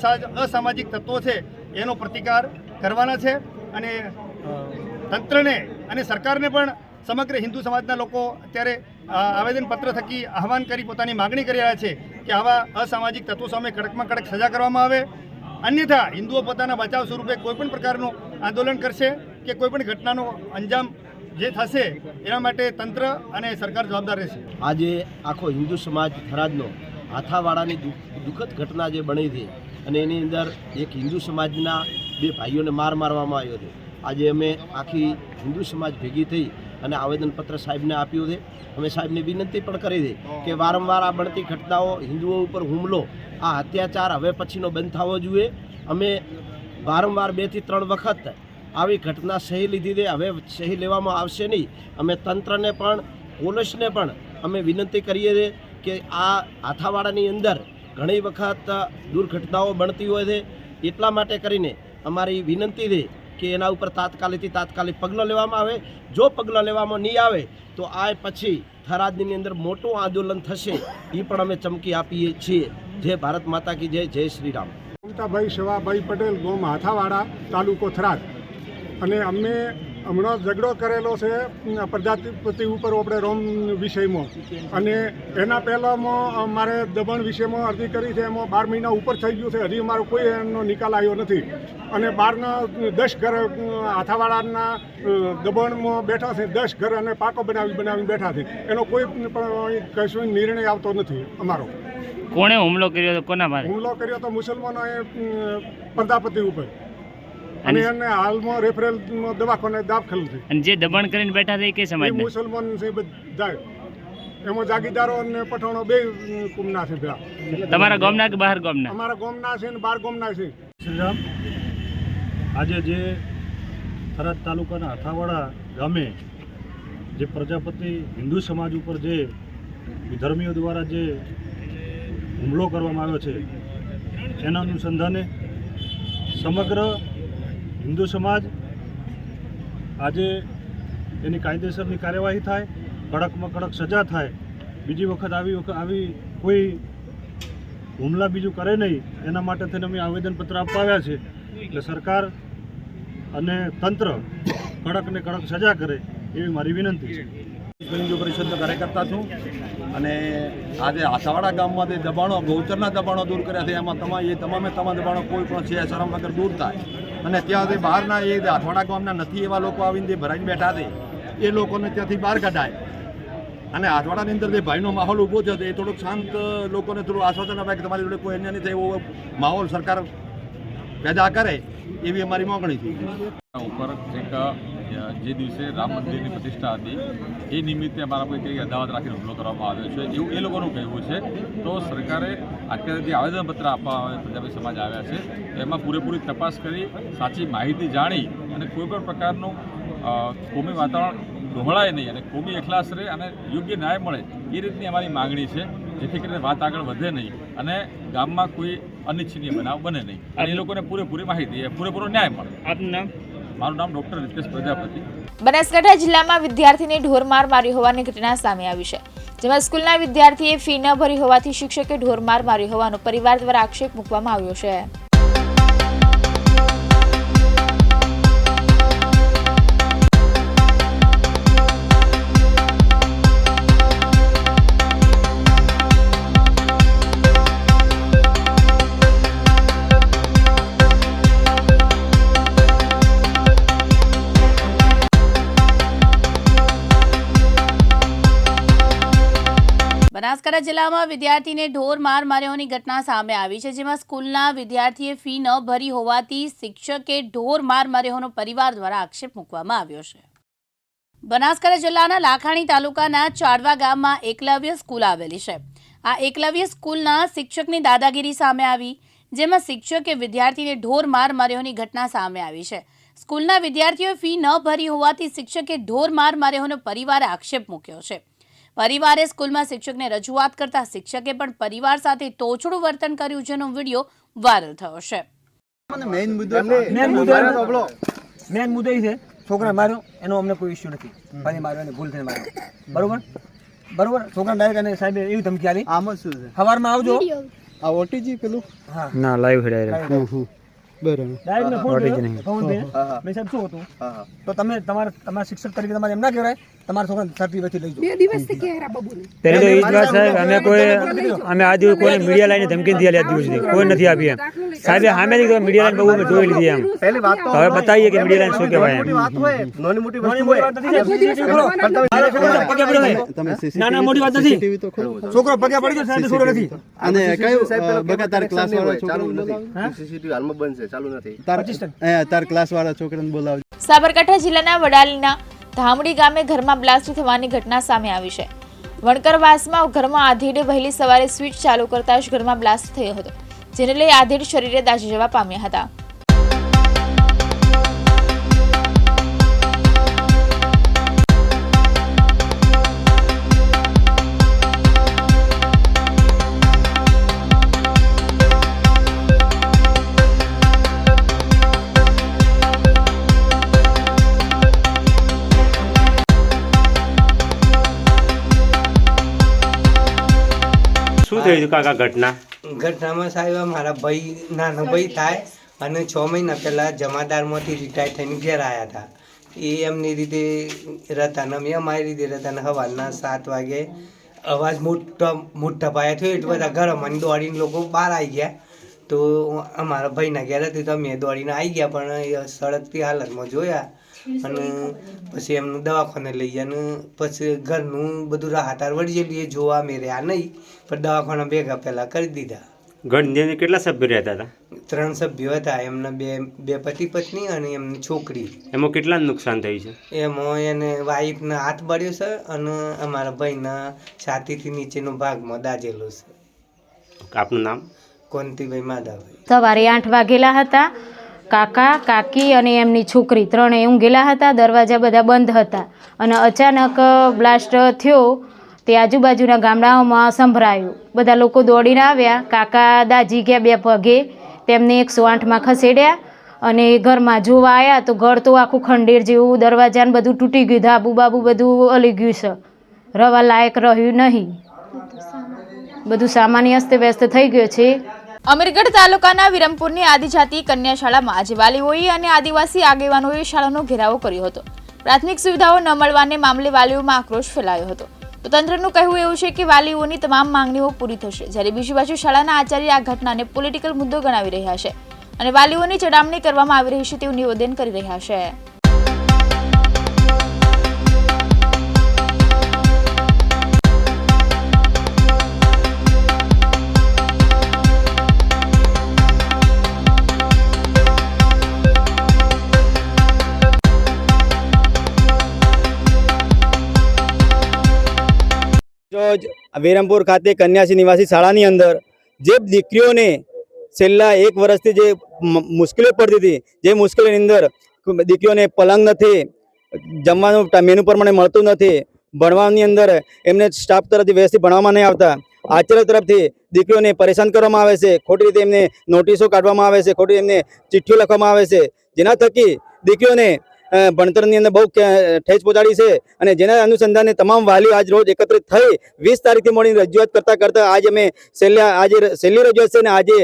અસામાજિક તત્વો છે એનો પ્રતિકાર કરવાના છે અને તંત્રને અને સરકારને પણ સમગ્ર હિન્દુ સમાજના લોકો અત્યારે આવેદનપત્ર થકી આહવાન કરી પોતાની માગણી કરી રહ્યા છે કે આવા અસામાજિક તત્વો સામે કડકમાં કડક સજા કરવામાં આવે. અન્યથા હિન્દુઓ પોતાના બચાવ સ્વરૂપે કોઈપણ પ્રકારનું આંદોલન કરશે કે કોઈપણ ઘટનાનો અંજામ જે થશે એના માટે તંત્ર અને સરકાર જવાબદાર રહેશે. આજે આખો હિન્દુ સમાજ થરાદનો હાથાવાડાની દુઃખદ ઘટના જે બની હતી અને એની અંદર એક હિન્દુ સમાજના 2 ભાઈઓને મારવામાં આવ્યો હતો. આજે અમે આખી હિન્દુ સમાજ ભેગી થઈ અને આવેદનપત્ર સાહેબને આપ્યું છે. અમે સાહેબને વિનંતી પણ કરી છે કે વારંવાર આ બનતી ઘટનાઓ, હિન્દુઓ ઉપર હુમલો, આ અત્યાચાર હવે પછીનો બંધ થવો જોઈએ. અમે વારંવાર 2 થી 3 વખત આવી ઘટના સહી લીધી છે, હવે સહી લેવામાં આવશે નહીં. અમે તંત્રને પણ પોલીસને પણ અમે વિનંતી કરીએ છીએ કે આ હાથાવાડાની અંદર ઘણી વખત દુર્ઘટનાઓ બનતી હોય છે. એટલા માટે કરીને અમારી વિનંતી છે કે એના ઉપર તાત્કાલિક પગલાં લેવામાં આવે. જો પગલાં લેવામાં નહીં આવે તો આ પછી થરાદની અંદર મોટું આંદોલન થશે, એ પણ અમે ચમકી આપીએ છીએ. જય ભારત માતા કી જય. જય શ્રી રામ. મમતાભાઈ શિવાભાઈ પટેલ, ગામ હાથાવાડા, તાલુકો થરાદ. અને અમે હમણાં ઝઘડો કરેલો છે પ્રજાપતિ ઉપર આપણે રોમ વિષયમાં, અને એના પહેલાંમાં મારે દબાણ વિષયમાં અરજી કરી છે. એમાં 12 મહિના ઉપર થઈ ગયું છે, હજી અમારો કોઈ એનો નિકાલ આવ્યો નથી. અને 12ના 10 ઘર હાથાવાડાના દબાણમાં બેઠા છે, 10 ઘર અને પાકો બનાવી બેઠા છે. એનો કોઈ પણ કશું નિર્ણય આવતો નથી અમારો. કોણે હુમલો કર્યો હતો? કોના પર હુમલો કર્યો તો મુસલમાનોએ પ્રજાપતિ ઉપર, અને એને હાલમાં રેફરલ દવાખાને દાખલ છે. અને જે દબાણ કરીને બેઠા છે એ કે સમાજ મુસલમાન છે બધા. એમાં જાગીરદારો અને પઠાણો 2 કુમના છે. તમારા ગામના કે બહાર ગામના? અમારા ગામના છે ને બહાર ગામના છે. શ્રીરામ, આજે જે થરાદ તાલુકાના હાથાવાડા ગામે જે પ્રજાપતિ હિન્દુ સમાજ ઉપર જે વિધર્મીઓ દ્વારા જે હુમલો કરવામાં આવ્યો છે, એના અનુસંધાને સમગ્ર હિન્દુ સમાજ આજે એની કાયદેસરની કાર્યવાહી થાય, કડકમાં કડક સજા થાય. બીજી વખત આવી કોઈ હુમલા બીજું કરે નહીં, એના માટે થઈને અમે આવેદનપત્ર આપવા આવ્યા છે. એટલે સરકાર અને તંત્ર કડક ને કડક સજા કરે એવી મારી વિનંતી છે. હિન્દુ પરિષદનો કાર્યકર્તા છું, અને આજે હાથાવાડા ગામમાંથી દબાણો, ગૌચરના દબાણો દૂર કર્યા છે. એમાં તમામ દબાણો કોઈ પણ છે શરમ વગર દૂર થાય. અને ત્યાંથી બહારના એ હાથવાડા ગામના નથી એવા લોકો આવીને જે ભરાઈને બેઠા છે એ લોકોને ત્યાંથી બહાર કઢાય. અને હાથવાડાની અંદર જે ભાઈનો માહોલ ઊભો છે એ થોડુંક શાંત લોકોને થોડું આશ્વાસન અપાય કે તમારી જોડે કોઈ અન્ય નહીં થાય એવો માહોલ સરકાર પેદા કરે એવી અમારી માંગણી છે. ઉપર એક જે દિવસે રામ મંદિરની પ્રતિષ્ઠા હતી એ નિમિત્તે અમારા કોઈ કંઈ અદાવત રાખીને હુમલો કરવામાં આવ્યો છે એવું એ લોકોનું કહેવું છે. તો સરકારે અત્યારે જે આવેદનપત્ર આપવા પ્રજાપતિ સમાજ આવ્યા છે એમાં પૂરેપૂરી તપાસ કરી સાચી માહિતી જાણી અને કોઈપણ પ્રકારનું કોમી વાતાવરણ ડહોળાય નહીં અને કોમી એખલાસ રહે અને યોગ્ય ન્યાય મળે એ રીતની અમારી માગણી છે, જેથી કરીને વાત આગળ વધે નહીં અને ગામમાં કોઈ અનિચ્છનીય બનાવ બને નહીં અને એ લોકોને પૂરેપૂરી માહિતી, પૂરેપૂરો ન્યાય મળે. આપનું નામ? મારું નામ ડૉક્ટર રિતેશ પ્રજાપતિ. બનાસકાંઠા જિલ્લામાં વિદ્યાર્થીને ઢોરમાર મારી હોવાની ઘટના સામે આવી છે, જેમાં સ્કૂલના વિદ્યાર્થીએ ફી ન ભરી હોવાથી શિક્ષકે ઢોરમાર મારી હોવાનો પરિવાર દ્વારા આક્ષેપ મૂકવામાં આવ્યો છે. બનાસકાંઠા જિલ્લામાં વિદ્યાર્થીને ઢોર માર માર્યાની ઘટના સામે આવી છે, જેમાં સ્કૂલના વિદ્યાર્થીએ ફી ન ભરી હોવાથી શિક્ષકે ઢોર માર માર્યાનો પરિવાર દ્વારા આક્ષેપ મૂકવામાં આવ્યો છે. બનાસકાંઠા જિલ્લાના લાખાણી તાલુકાના ચાડવા ગામમાં એકલવ્ય સ્કૂલ આવેલી છે. આ એકલવ્ય સ્કૂલના શિક્ષકની દાદાગીરી સામે આવી, જેમાં શિક્ષકે વિદ્યાર્થીને ઢોર માર માર્યાની ઘટના સામે આવી છે. સ્કૂલના વિદ્યાર્થીઓએ ફી ન ભરી હોવાથી શિક્ષકે ઢોર માર માર્યાનો પરિવારે આક્ષેપ મૂક્યો છે. પરિવારે સ્કૂલમાં શિક્ષકને રજૂઆત કરતા શિક્ષકે પણ પરિવાર સાથે તોછડું વર્તન કર્યું, જેનો વિડીયો વાયરલ થયો છે. મેન મુદ્દો એ છે છોકરા માર્યો એનો અમને કોઈ ઇસ્યુ નથી, ફરી માર્યો એને ભૂલ થઈને માર્યો, બરોબર. છોકરા ડાયરેક્ટ અને સાહેબ એવી ધમકી આવી, આમાં શું છે સવારમાં આવજો આ ઓટીજી પેલું હા ના લાઈવ હે ડાયરેક્ટ બરાબર ડાયરેક્ટ ફોન મેં સાહેબ શું હતું તો તમે તમારા શિક્ષક તરીકે તમારે એમ ના કહેવાય તમારા છોકરાને સરટી વચ્ચે લઈ જાઓ. પહેલે તો એ જ વાત સાહેબ, અમે આજ દિવસ કોઈ મીડિયા લાઈને ધમકી નથી આલી, આજ દિવસ સુધી કોઈ નથી આપી એમ. સાહેબ સામેથી મીડિયા લાઈન બહુ અમે જોઈ લીધી એમ. હવે બતાવીએ કે મીડિયા લાઈન શું કહેવાય એમ. નાના મોટી વાત નથી. છોકરો પગે પડી ગયો સાહેબ, છોકરો નથી. અને કયું બકા તાર ક્લાસ વાળા છોકરાનું નથી સીસીટીવી હાલમાં બંધ છે, ચાલુ નથી. તાર ક્લાસ વાળા છોકરાને બોલાવ. સાબરકાંઠા જિલ્લાના વડાલીના ધામડી ગામે ઘરમાં બ્લાસ્ટ થવાની ઘટના સામે આવી છે. વણકરવાસમાં ઘરમાં આધેડે વહેલી સવારે સ્વિચ ચાલુ કરતા જ ઘરમાં બ્લાસ્ટ થયો હતો, જેને લઈ આધેડ શરીરે દાઝી જવા પામ્યા હતા. શું થયું હતું કાકા ઘટના? ઘટનામાં સાહેબ મારા ભાઈ નાનો ભાઈ થાય અને 6 મહિના પહેલાં જમાદારમાંથી રિટાયર થઈને ઘેર આવ્યા હતા. એ એમની રીતે રહેતા ને અમે અમારી રીતે રહેતા ને સવારના 7 વાગે અવાજ મોટા પાયા થયો એટલે બધા ઘરમાં દોડીને લોકો બહાર આવી ગયા. તો અમારા ભાઈના ઘેર હતી તો અમે દોડીને આવી ગયા, પણ એ સળગતી હાલતમાં જોયા અને પછી એમનું દવાખાને લઈ ગયા ને પછી ઘરનું બધું રાહતાર વળી ગયેલું. એ જોવા અમે રહ્યા નહીં, પણ દવાખાના ભેગા પહેલાં કરી દીધા. ઘરની અંદર કેટલા સભ્યો રહેતા હતા? 3 સભ્યો હતા, એમના બે પતિ પત્ની અને એમની છોકરી. એમાં કેટલા નુકસાન થયું છે? એમાં એને વાઈફના હાથ બળ્યો છે અને અમારા ભાઈના છાતીથી નીચેનો ભાગમાં દાજેલો છે. આપનું નામ? કોંતીભાઈ માધાભાઈ. સવારે 8 વાગેલા હતા. કાકા કાકી અને એમની છોકરી ત્રણેય ઊંઘેલા હતા. દરવાજા બધા બંધ હતા અને અચાનક બ્લાસ્ટ થયો તે આજુબાજુના ગામડાઓમાં સંભળાયું. બધા લોકો દોડીને આવ્યા. કાકા દાઝી ગયા 2 પગે, તેમને 108માં ખસેડ્યા અને ઘરમાં જોવા આવ્યા તો ઘર તો આખું ખંડેર જેવું, દરવાજાને બધું તૂટી ગયું, ધાબુ બાબુ બધું હલી ગયું છે, રવા લાયક રહ્યું નહીં, બધું સામાન્ય અસ્તવ્યસ્ત થઈ ગયો છે. અમીરગઢ તાલુકાના વિરમપુરની આદિજાતિ કન્યા શાળામાં આજે વાલીઓએ અને આદિવાસી આગેવાનોએ શાળાનો ઘેરાવો કર્યો હતો. પ્રાથમિક સુવિધાઓ ન મળવાને મામલે વાલીઓમાં આક્રોશ ફેલાયો હતો. તો તંત્રનું કહેવું એવું છે કે વાલીઓની તમામ માંગણીઓ પૂરી થશે, જ્યારે બીજી બાજુ શાળાના આચાર્ય આ ઘટનાને પોલિટિકલ મુદ્દો ગણાવી રહ્યા છે અને વાલીઓની ચડામણી કરવામાં આવી રહી છે તેવું નિવેદન કરી રહ્યા છે. વિરમપુર ખાતે કન્યાશ્રી નિવાસી શાળાની અંદર જે દીકરીઓને છેલ્લા 1 વર્ષથી જે મુશ્કેલીઓ પડતી હતી, જે મુશ્કેલીની અંદર દીકરીઓને પલંગ નથી, જમવાનું મેનુ પ્રમાણે મળતું નથી, ભણવાની અંદર એમને સ્ટાફ તરફથી વ્યવસ્થિત ભણવામાં નહીં આવતા, આચાર્ય તરફથી દીકરીઓને પરેશાન કરવામાં આવે છે, ખોટી રીતે એમને નોટિસો કાઢવામાં આવે છે, ખોટી એમને ચિઠ્ઠીઓ લખવામાં આવે છે, જેના થકી દીકરીઓને ભણતરની અંદર બહુ ઠેસ પહોંચાડી છે. અને જેના અનુસંધાને તમામ વાલીઓ આજ રોજ એકત્રિત થઈ 20 તારીખથી મળીને રજૂઆત કરતા આજે અમે છેલ્લી રજૂઆત છે ને આજે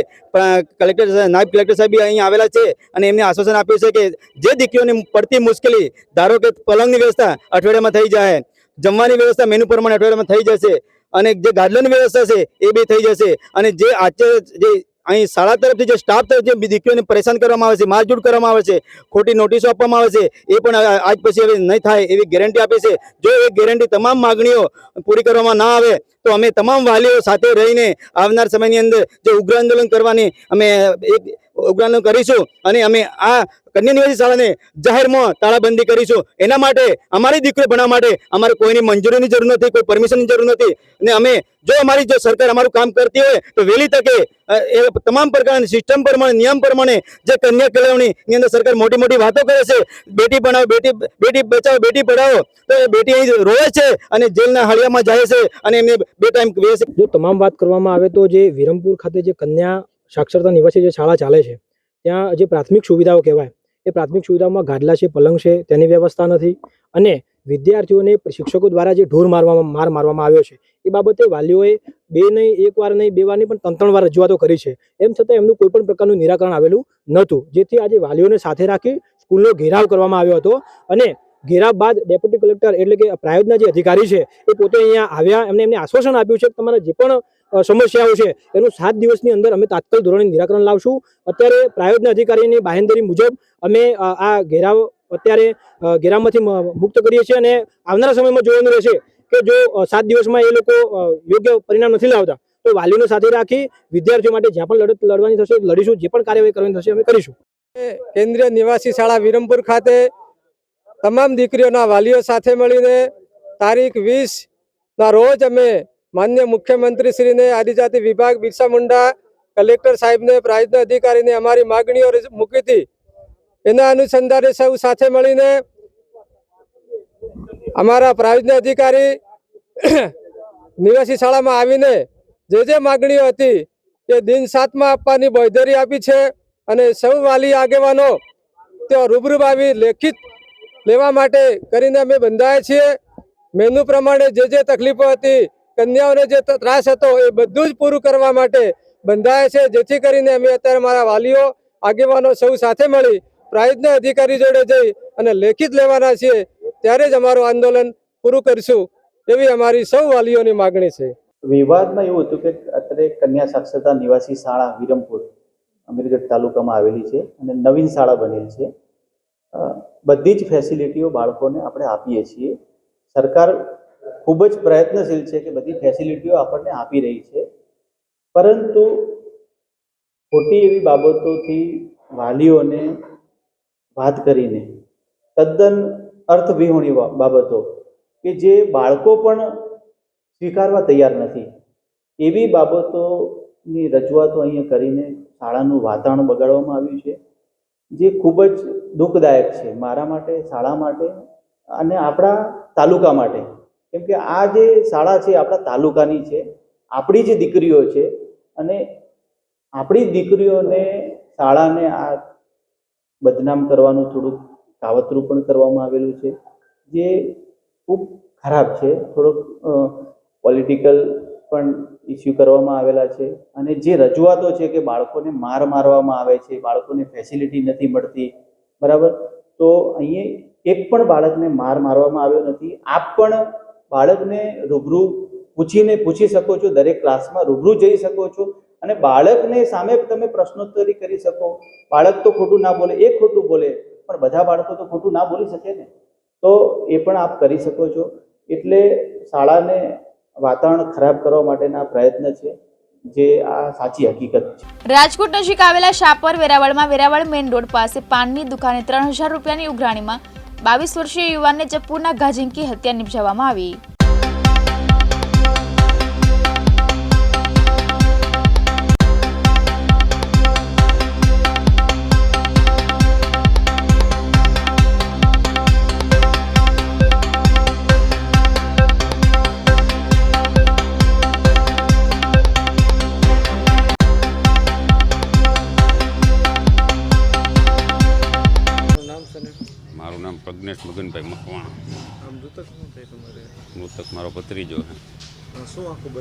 કલેક્ટર નાયબ કલેક્ટર સાહેબ અહીં આવેલા છે અને એમને આશ્વાસન આપ્યું છે કે જે દીકરીઓને પડતી મુશ્કેલી, ધારો કે પલંગની વ્યવસ્થા અઠવાડિયામાં થઈ જાય, જમવાની વ્યવસ્થા મેનુ પ્રમાણે અઠવાડિયામાં થઈ જશે અને જે ગાદલાની વ્યવસ્થા છે એ બી થઈ જશે. અને જે આચાર્ય જે અહીં શાળા તરફથી જે સ્ટાફ તરફથી દીકરીઓને પરેશાન કરવામાં આવે છે, મારઝૂડ કરવામાં આવે છે, ખોટી નોટિસો આપવામાં આવે છે, એ પણ આજ પછી હવે નહીં થાય એવી ગેરંટી આપી છે. જો એ ગેરંટી તમામ માગણીઓ પૂરી કરવામાં ના આવે તો અમે તમામ વાલીઓ સાથે રહીને આવનાર સમયની અંદર જે ઉગ્ર આંદોલન કરવાની અમે એક ઉગ્ર આંદોલન કરીશું અને અમે આ કન્યા નિવાસી શાળાને જાહેરમાં તાળાબંધી કરીશું. એના માટે અમારી દીકરીઓ ભણવા માટે અમારે કોઈની મંજૂરીની જરૂર નથી, કોઈ પરમિશનની જરૂર નથી. અને અમે જો અમારી જો સરકાર અમારું કામ કરતી હોય તો વહેલી તકે એ તમામ પ્રકારની સિસ્ટમ પ્રમાણે, નિયમ પ્રમાણે જે કન્યા કેળવણીની અંદર સરકાર મોટી મોટી વાતો કરે છે, બેટી ભણાવો, બેટી બચાવો, બેટી પઢાવો, તો એ બેટી અહીં રોવે છે અને જેલના હળિયામાં જાય છે અને એમને 2 ટાઈમ બેસે. જો તમામ વાત કરવામાં આવે તો જે વિરમપુર ખાતે જે કન્યા સાક્ષરતા નિવાસી જે શાળા ચાલે છે ત્યાં જે પ્રાથમિક સુવિધાઓ કહેવાય એ પ્રાથમિક સુવિધાઓમાં ગાદલા છે, પલંગ છે, તેની વ્યવસ્થા નથી અને વિદ્યાર્થીઓને શિક્ષકો દ્વારા જે ઢોર માર મારવામાં આવ્યો છે એ બાબતે વાલીઓએ 2 નહીં, 1 વાર નહીં, 2 વાર નહીં પણ 3 વાર રજૂઆતો કરી છે. એમ છતાં એમનું કોઈ પણ પ્રકારનું નિરાકરણ આવેલું નહોતું, જેથી આજે વાલીઓને સાથે રાખી સ્કૂલનો ઘેરાવ કરવામાં આવ્યો હતો અને ઘેરા બાદ ડેપ્યુટી કલેક્ટર એટલે કે પ્રાયોજના જે અધિકારી છે એ પોતે અહીંયા આવ્યા, એમને આશ્વાસન આપ્યું છે કે તમારા જે પણ સમસ્યાઓ છે એનું 7 દિવસની અંદર અમે તાત્કાલિક ધોરણે નિરાકરણ લાવશું. અત્યારે પ્રાયોજના અધિકારીની બાહેંધરી મુજબ અમે આ ઘેરાવ અત્યારે ઘેરામાંથી મુક્ત કરીએ છીએ અને આવનારા સમયમાં જોવાનું રહેશે કે જો 7 દિવસમાં એ લોકો યોગ્ય પરિણામ નથી લાવતા તો વાલીઓને સાથે રાખી વિદ્યાર્થીઓ માટે જ્યાં પણ લડત લડવાની થશે લડીશું, જે પણ કાર્યવાહી કરવાની થશે અમે કરીશું. કેન્દ્રીય નિવાસી શાળા વિરમપુર ખાતે તમામ દીકરીઓના વાલીઓ સાથે મળીને તારીખ 20ના રોજ અમે માન્ય મુખ્યમંત્રીશ્રીને, આદિજાતિ વિભાગ, બિરસા મુંડા, કલેક્ટર સાહેબને, પ્રાયોજના અધિકારીને અમારી માગણીઓ મૂકી હતી. એના અનુસંધાને સૌ સાથે મળીને અમારા પ્રાયોજના અધિકારી નિવાસી શાળામાં આવીને જે માગણીઓ હતી એ દિન 7માં આપવાની બાંયધરી આપી છે અને સૌ વાલી આગેવાનો તેઓ રૂબરૂ આવી લેખિત લેવા માટે કરીને અમે બંધાયા છીએ. મેનુ પ્રમાણે જે તકલીફો હતી, કન્યાઓને જે ત્રાસ હતો એ બધું જ પૂરું કરવા માટે બંધાયા છે, જેથી કરીને અમે અત્યારે મારા વાલીઓ આગેવાનો સૌ સાથે મળી પ્રાયોજના અધિકારી જોડે જઈ અને લેખિત લેવાના છીએ. ત્યારે જ અમારું આંદોલન પૂરું કરીશું એવી અમારી સૌ વાલીઓની માગણી છે. વિવાદમાં એવું હતું કે અત્યારે કન્યા સાક્ષરતા નિવાસી શાળા વિરમપુર અમીરગઢ તાલુકામાં આવેલી છે અને નવીન શાળા બનેલ છે. બધી જ ફેસિલિટીઓ બાળકોને આપણે આપીએ છીએ. સરકાર ખૂબ જ પ્રયત્નશીલ છે કે બધી ફેસિલિટીઓ આપણને આપી રહી છે, પરંતુ ખોટી એવી બાબતોથી વાલીઓને વાત કરીને તદ્દન અર્થવિહોણી બાબતો કે જે બાળકો પણ સ્વીકારવા તૈયાર નથી એવી બાબતોની રજૂઆતો અહીંયા કરીને શાળાનું વાતાવરણ બગાડવામાં આવ્યું છે, જે ખૂબ જ દુઃખદાયક છે મારા માટે, શાળા માટે અને આપણા તાલુકા માટે. કેમ કે આ જે શાળા છે આપણા તાલુકાની છે, આપણી જે દીકરીઓ છે અને આપણી દીકરીઓને શાળાને આ બદનામ કરવાનું થોડુંક કાવતરું પણ કરવામાં આવેલું છે, જે ખૂબ ખરાબ છે. થોડોક પોલિટિકલ પણ ઇસ્યુ કરવામાં આવેલા છે અને જે રજૂઆતો છે કે બાળકોને મારવામાં આવે છે, બાળકોને ફેસિલિટી નથી મળતી, બરાબર. તો અહીંયા એક પણ બાળકને મારવામાં આવ્યો નથી. આપ પણ બાળકને રૂબરૂ પૂછી શકો છો, દરેક ક્લાસમાં રૂબરૂ જઈ શકો છો અને બાળકને સામે તમે પ્રશ્નોત્તરી કરી શકો. બાળક તો ખોટું ના બોલે, એક ખોટું બોલે, પણ બધા બાળકો તો ખોટું ના બોલી શકે ને, તો એ પણ આપ કરી શકો છો. એટલે શાળાને વાતાવરણ ખરાબ કરવા માટેના પ્રયત્ન છે, જે આ સાચી હકીકત છે. રાજકોટ નજીક આવેલા શાપર વેરાવળમાં વેરાવળ મેઇન રોડ પાસે પાનની દુકાને 3000 રૂપિયાની ઉઘરાણીમાં 22 વર્ષીય યુવાનને ચપ્પુના ઘા ઝીંકી હત્યા નિપજાવવામાં આવી. મારું નામ પ્રજ્ઞેશ મગનભાઈ મકવાણા. મૃતક મારો ભત્રીજો છે. શું આખું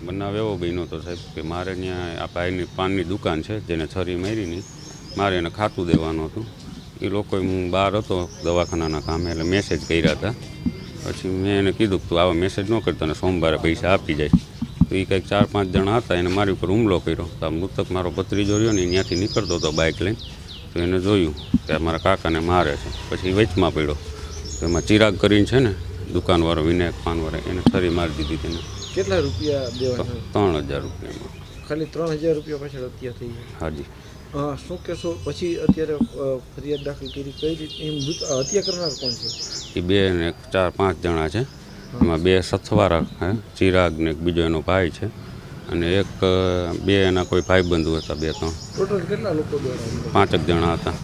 બનાવ એવો બન્યો હતો સાહેબ કે મારે ત્યાં આ ભાઈની પાનની દુકાન છે, જેને છરી મારીની મારે એને ખાતું દેવાનું હતું. એ લોકોએ હું બહાર હતો દવાખાનાના કામે એટલે મેસેજ કર્યા હતા. પછી મેં એને કીધું કે તું આવા મેસેજ ન કરતો ને સોમવારે પૈસા આપી જાય. તો એ કંઈક 4-5 જણા હતા, એને મારી ઉપર હુમલો કર્યો. તો આ મૃતક મારો ભત્રીજો રહ્યો ને એ ત્યાંથી નીકળતો હતો બાઇક લઈને. તો એને જોયું કે મારા કાકાને મારે છે. પછી વચમાં પડ્યો. તો એમાં ચિરાગ કરીને છે ને દુકાનવાળો વિનાયક પાનવાળો, એને છરી મારી દીધી તેને. કેટલા રૂપિયા દેવાના? 3000 રૂપિયામાં. ખાલી 3000 રૂપિયા પાછળ હત્યા થઈ? હાજી. શું કહેશો? પછી અત્યારે ફરિયાદ દાખલ કરી, કઈ રીતે હત્યા કરનાર કોણ છે? એ 2 ને 4-5 જણા છે. એમાં 2 સથવારા હે, ચિરાગ ને બીજો એનો ભાઈ છે અને 2 એના કોઈ ભાઈબંધુ હતા, 2-3. ટોટલ કેટલા લોકો દ્વારા? 5 જણા હતા.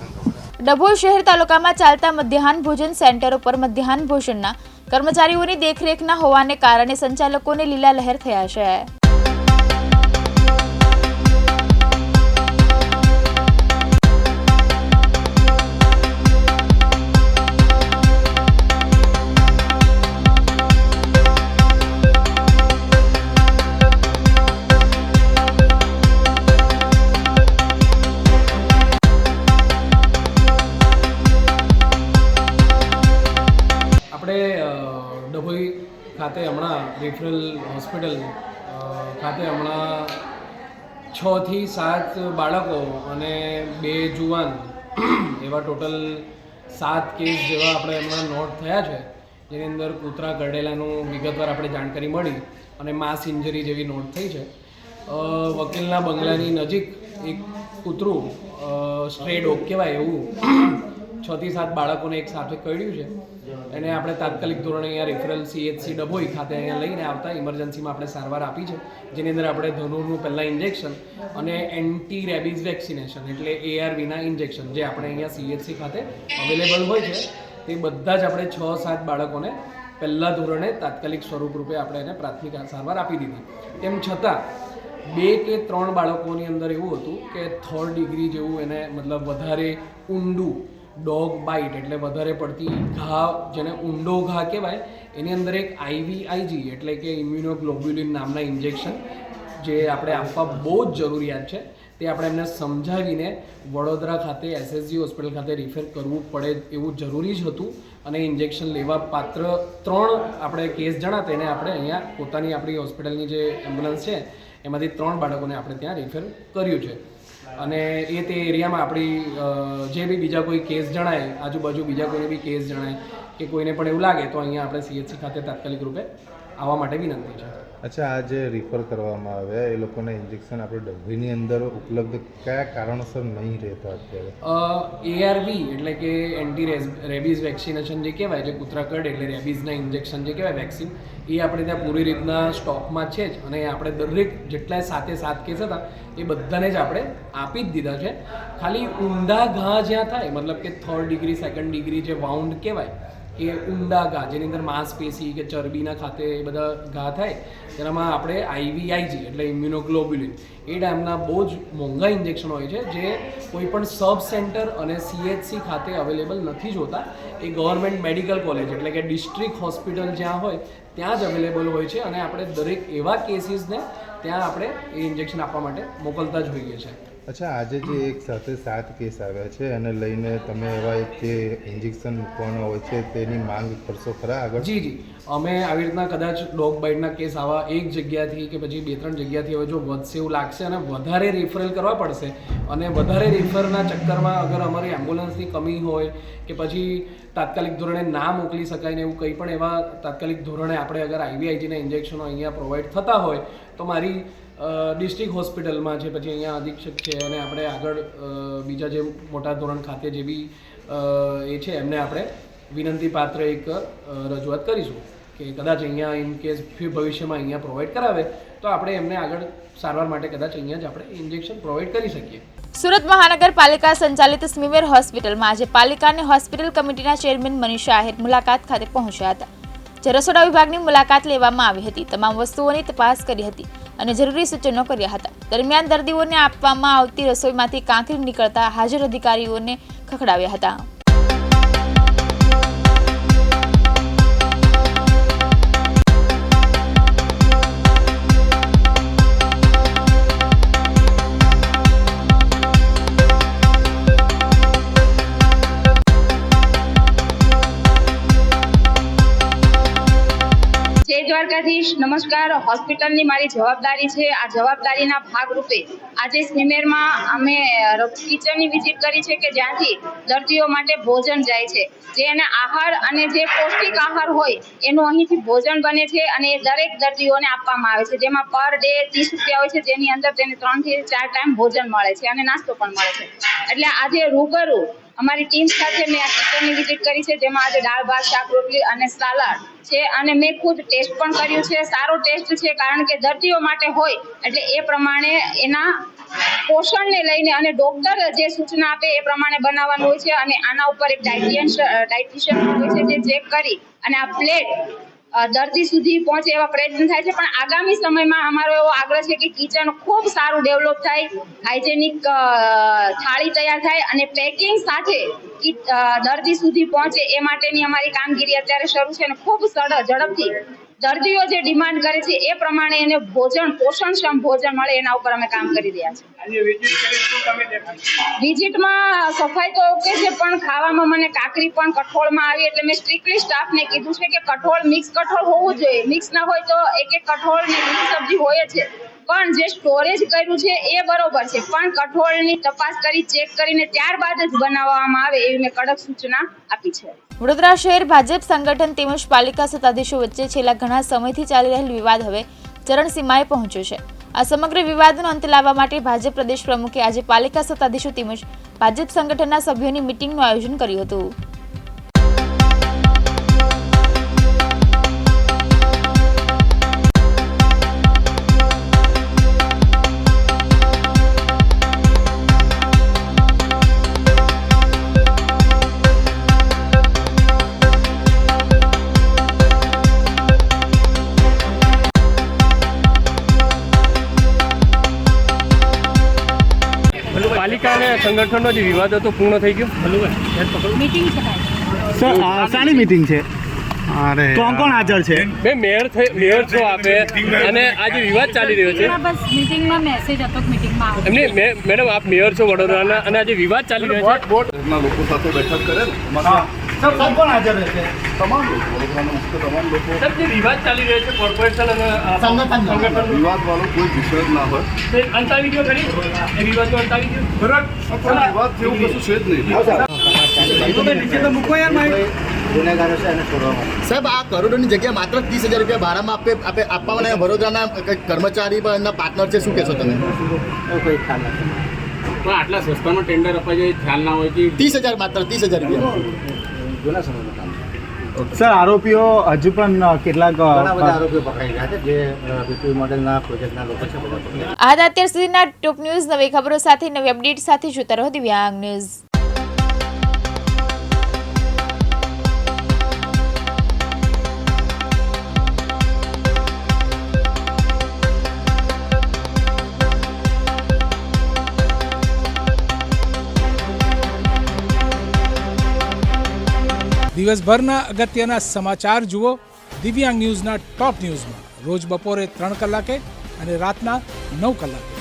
ડભોઈ શહેર તાલુકામાં ચાલતા મધ્યાહન ભોજન સેન્ટરો પર મધ્યાહન ભોજનના કર્મચારીઓની દેખરેખના હોવાને કારણે સંચાલકોને લીલા લહેર થયા છે. ખાતે હમણાં રેફરલ હોસ્પિટલ ખાતે હમણાં 6 થી 7 બાળકો અને 2 જુવાન એવા ટોટલ 7 કેસ જેવા આપણે હમણાં નોટ થયા છે, જેની અંદર કૂતરા કરડેલાનું વિગતવાર આપણે જાણકારી મળી અને માસ ઇન્જરી જેવી નોટ થઈ છે. વકીલના બંગલાની નજીક એક કૂતરું સ્ટ્રે ડોગ કહેવાય એવું 6 થી 7 બાળકોને એક સાથે કરડ્યું છે. એને આપણે તાત્કાલિક ધોરણે અહીંયા રેફરલ CHC ડભોઈ ખાતે અહીંયા લઈને આવતા ઇમરજન્સીમાં આપણે સારવાર આપી છે, જેની અંદર આપણે ધનુરનું પહેલાં ઇન્જેક્શન અને એન્ટી રેબીઝ વેક્સિનેશન એટલે ARVના ઇન્જેક્શન જે આપણે અહીંયા CHC ખાતે અવેલેબલ હોય છે તે બધા જ આપણે 6-7 બાળકોને પહેલાં ધોરણે તાત્કાલિક સ્વરૂપ રૂપે આપણે એને પ્રાથમિક સારવાર આપી દીધી. તેમ છતાં 2 કે 3 બાળકોની અંદર એવું હતું કે 3rd ડિગ્રી જેવું એને મતલબ વધારે ઊંડું ડોગ બાઇટ એટલે વધારે પડતી ઘા, જેને ઊંડો ઘા કહેવાય, એની અંદર એક IVIG એટલે કે ઇમ્યુનોગ્લોબ્યુલિન નામના ઇન્જેક્શન જે આપણે આપવા બહુ જ જરૂરિયાત છે, તે આપણે એમને સમજાવીને વડોદરા ખાતે SSG હોસ્પિટલ ખાતે રિફર કરવું પડે એવું જરૂરી જ હતું. અને ઇન્જેક્શન લેવા પાત્ર 3 આપણે કેસ જણાતા એને આપણે અહીંયા પોતાની આપણી હોસ્પિટલની જે એમ્બ્યુલન્સ છે એમાંથી 3 બાળકોને આપણે ત્યાં રિફર કર્યું છે. અને એ તે એરિયામાં આપણી જે બી બીજા કોઈ કેસ જણાય, આજુબાજુ બીજા કોઈને બી કેસ જણાય કે કોઈને પણ એવું લાગે તો અહીંયા આપણે CHC ખાતે તાત્કાલિક રૂપે આવવા માટે વિનંતી છે. અચ્છા, આ જે રિફર કરવામાં આવ્યા એ લોકોના ઇન્જેક્શન આપણે ડભોઈની અંદર ઉપલબ્ધ કયા કારણોસર નહીં રહેતા અત્યારે? ARV એટલે કે એન્ટી રેબીઝ વેક્સિનેશન જે કહેવાય, જે કૂતરા કરડે એટલે રેબીઝના ઇન્જેક્શન જે કહેવાય વેક્સિન, એ આપણે ત્યાં પૂરી રીતના સ્ટોકમાં છે જ. અને આપણે દરેક જેટલા 7 કેસ હતા એ બધાને જ આપણે આપી જ દીધા છે. ખાલી ઊંડા ઘા જ્યાં થાય, મતલબ કે 3rd ડિગ્રી 2nd ડિગ્રી જે વાઉન્ડ કહેવાય એ ઊંડા ઘા જેની અંદર માંસપેશી કે ચરબીના ખાતે એ બધા ઘા થાય, તેનામાં આપણે IVIG એટલે ઇમ્યુનોગ્લોબ્યુલિન એ ટાઈમના બહુ જ મોંઘા ઇન્જેક્શન હોય છે, જે કોઈ પણ સબ સેન્ટર અને CHC ખાતે અવેલેબલ નથી જોતા. એ ગવર્મેન્ટ મેડિકલ કોલેજ એટલે કે ડિસ્ટ્રિક્ટ હોસ્પિટલ જ્યાં હોય ત્યાં જ અવેલેબલ હોય છે. અને આપણે દરેક એવા કેસીસને ત્યાં આપણે એ ઇન્જેક્શન આપવા માટે મોકલતા જ હોઈએ છીએ. અચ્છા, આજે જે એક સાથે 7 કેસ આવ્યા છે અને લઈને તમે એવા એક જે ઇન્જેક્શન મૂકવાના હોય છે તેની માંગ કરશો ખરા આગળ? જી, અમે આવી રીતના કદાચ ડોગ બાઇટના કેસ આવા એક જગ્યાથી કે પછી 2-3 જગ્યાથી હવે જો વધશે એવું લાગશે અને વધારે રિફરલ કરવા પડશે અને વધારે રિફરના ચક્કરમાં અગર અમારી એમ્બ્યુલન્સની કમી હોય કે પછી તાત્કાલિક ધોરણે ના મોકલી શકાય ને એવું કંઈ પણ એવા તાત્કાલિક ધોરણે આપણે અગર IVIGના ઇન્જેક્શનો અહીંયા પ્રોવાઈડ થતા હોય તો મારી ડિસ્ટ્રિક્ટ હોસ્પિટલમાં છે, પછી અહીંયા અધિક્ષક છે અને આપણે આગળ બીજા જે મોટા ધોરણ ખાતે જે બી એ છે એમને આપણે વિનંતી પાત્ર એક રજૂઆત કરીશું કે કદાચ અહીંયા ઇન કેસ ભવિષ્યમાં અહીંયા પ્રોવાઈડ કરાવે તો આપણે એમને આગળ સારવાર માટે કદાચ અહીંયા જ આપણે ઇન્જેક્શન પ્રોવાઈડ કરી શકીએ. સુરત મહાનગરપાલિકા સંચાલિત સ્મીમેર હોસ્પિટલમાં આજે પાલિકા અને હોસ્પિટલ કમિટીના ચેરમેન મનીષા આહિર મુલાકાત ખાતે પહોંચ્યા હતા, જે રસોડા વિભાગની મુલાકાત લેવામાં આવી હતી. તમામ વસ્તુઓની તપાસ કરી હતી અને જરૂરી સૂચનો કર્યા હતા. દરમિયાન દર્દીઓને આપવામાં આવતી રસોઈમાંથી કાંકરી નીકળતા હાજર અધિકારીઓને ખખડાવ્યા હતા. દ્વારકાધીશ, નમસ્કાર. હોસ્પિટલની મારી જવાબદારી છે. આ જવાબદારીના ભાગરૂપે આજે સ્મીમેરમાં અમે કિચનની વિઝિટ કરી છે કે જ્યાંથી દર્દીઓ માટે ભોજન જાય છે, જે એને આહાર અને જે પૌષ્ટિક આહાર હોય એનું અહીંથી ભોજન બને છે અને એ દરેક દર્દીઓને આપવામાં આવે છે, જેમાં પર ડે 30 રૂપિયા હોય છે, જેની અંદર તેને 3 થી 4 ટાઈમ ભોજન મળે છે અને નાસ્તો પણ મળે છે. એટલે આજે રૂબરૂ અમારી ટીમ સાથે મેં આ કિચનની વિઝિટ કરી છે, જેમાં આજે દાળ ભાત શાક રોટલી અને સલાડ છે અને મેં ખુદ ટેસ્ટ પણ કર્યું છે. સારો ટેસ્ટ છે, કારણ કે દર્દીઓ માટે હોય એટલે એ પ્રમાણે એના પોષણને લઈને અને ડૉક્ટર જે સૂચના આપે એ પ્રમાણે બનાવવાનું હોય છે. અને આના ઉપર એક ડાયટિશિયન હોય છે જે ચેક કરી અને આ પ્લેટ દર્દી સુધી પહોંચે એવા પ્રયત્ન થાય છે. પણ આગામી સમયમાં અમારો એવો આગ્રહ છે કે કિચન ખૂબ સારું ડેવલપ થાય, હાઇજેનિક થાળી તૈયાર થાય અને પેકિંગ સાથે દર્દી સુધી પહોંચે એ માટેની અમારી કામગીરી અત્યારે શરૂ છે અને ખૂબ ઝડપથી દર્દીઓ જે ડિમાન્ડ કરે છે એ પ્રમાણે એને ભોજન પોષણક્ષમ ભોજન મળે એના ઉપર અમે કામ કરી રહ્યા છીએ. વિઝિટમાં સફાઈ તો ઓકે છે, પણ ખાવામાં મને કાકરી પણ કઠોળમાં આવી, એટલે મેં સ્ટ્રિક્ટલી સ્ટાફને કીધું છે કે કઠોળ મિક્સ કઠોળ હોવું જોઈએ. મિક્સ ના હોય તો એક કઠોળ ને બીજી સબ્જી હોય છે, પણ જે સ્ટોરેજ કર્યું છે એ બરોબર છે, પણ કઠોળની તપાસ કરી ચેક કરીને ત્યારબાદ જ બનાવવામાં આવે એવી મેં કડક સૂચના આપી છે. વડોદરા શહેર ભાજપ સંગઠન તેમજ પાલિકા સત્તાધીશો વચ્ચે છેલ્લા ઘણા સમયથી ચાલી રહેલ વિવાદ હવે ચરણસીમાએ પહોંચ્યો છે. આ સમગ્ર વિવાદનો અંત લાવવા માટે ભાજપ પ્રદેશ પ્રમુખે આજે પાલિકા સત્તાધીશો તેમજ ભાજપ સંગઠનના સભ્યોની મિટિંગનું આયોજન કર્યું હતું. પાલિકા અને સંગઠનનો જે વિવાદ હતો પૂર્ણ થઈ ગયો. મીટિંગ છે શાની મીટિંગ છે? કોણ કોણ હાજર છે? મેયર છો આપે, અને આ જે વિવાદ ચાલી રહ્યો છે બસ મીટિંગમાં મેસેજ હતો મીટિંગમાં આવો. એમને મેડમ આપ મેયર છો વડોદરાના, અને આ જે વિવાદ ચાલી રહ્યો છે બોર્ડના લોકો સાથે બેઠક કરે કોણ કોણ હાજર રહેશે? તમામ લોકો, વડોદરાના મુખ્ય તમામ લોકો. જે વિવાદ ચાલી રહ્યો છે કોર્પોરેશન અને સંગઠન, વિવાદ વાળો કોઈ વિષય જ ના હોય. અંત આવી ગયો ખરી? એ વિવાદનો અંત આવી ગયો? બરાબર, વિવાદ જેવું કશું છે જ નહીં. ગુનેગારો છે એને છોડવામાં. સાહેબ, આ કરોડોની જગ્યાએ માત્ર 30,000 રૂપિયા ભાડામાં આપવાના વડોદરાના કર્મચારી પણ એમના પાર્ટનર છે, શું કહેશો તમે? કોઈ ખ્યાલ નથી, પણ આટલા સસ્તામાં ટેન્ડર અપાય છે, ખ્યાલ ના હોય કે 30,000 માત્ર 30,000 રૂપિયા. જૂના સમયનું કામ. સર, આરોપીઓ હજુ પણ કેટલાક ઘણા બધા આરોપીઓ પકડાઈ ગયા છે, જે બીપી મોડેલના પ્રોજેક્ટના લોકો છે બધા. આ હતા અત્યાર સુધીના ટોપ ન્યૂઝ. નવી ખબરો સાથે નવી અપડેટ સાથે જોતા રહો દિવ્યાંગ ન્યૂઝ. દિવસભરના અગત્યના સમાચાર જુઓ દિવ્યાંગ ન્યૂઝના ટોપ ન્યૂઝમાં રોજ બપોરે 3 કલાકે અને રાતના 9 કલાકે.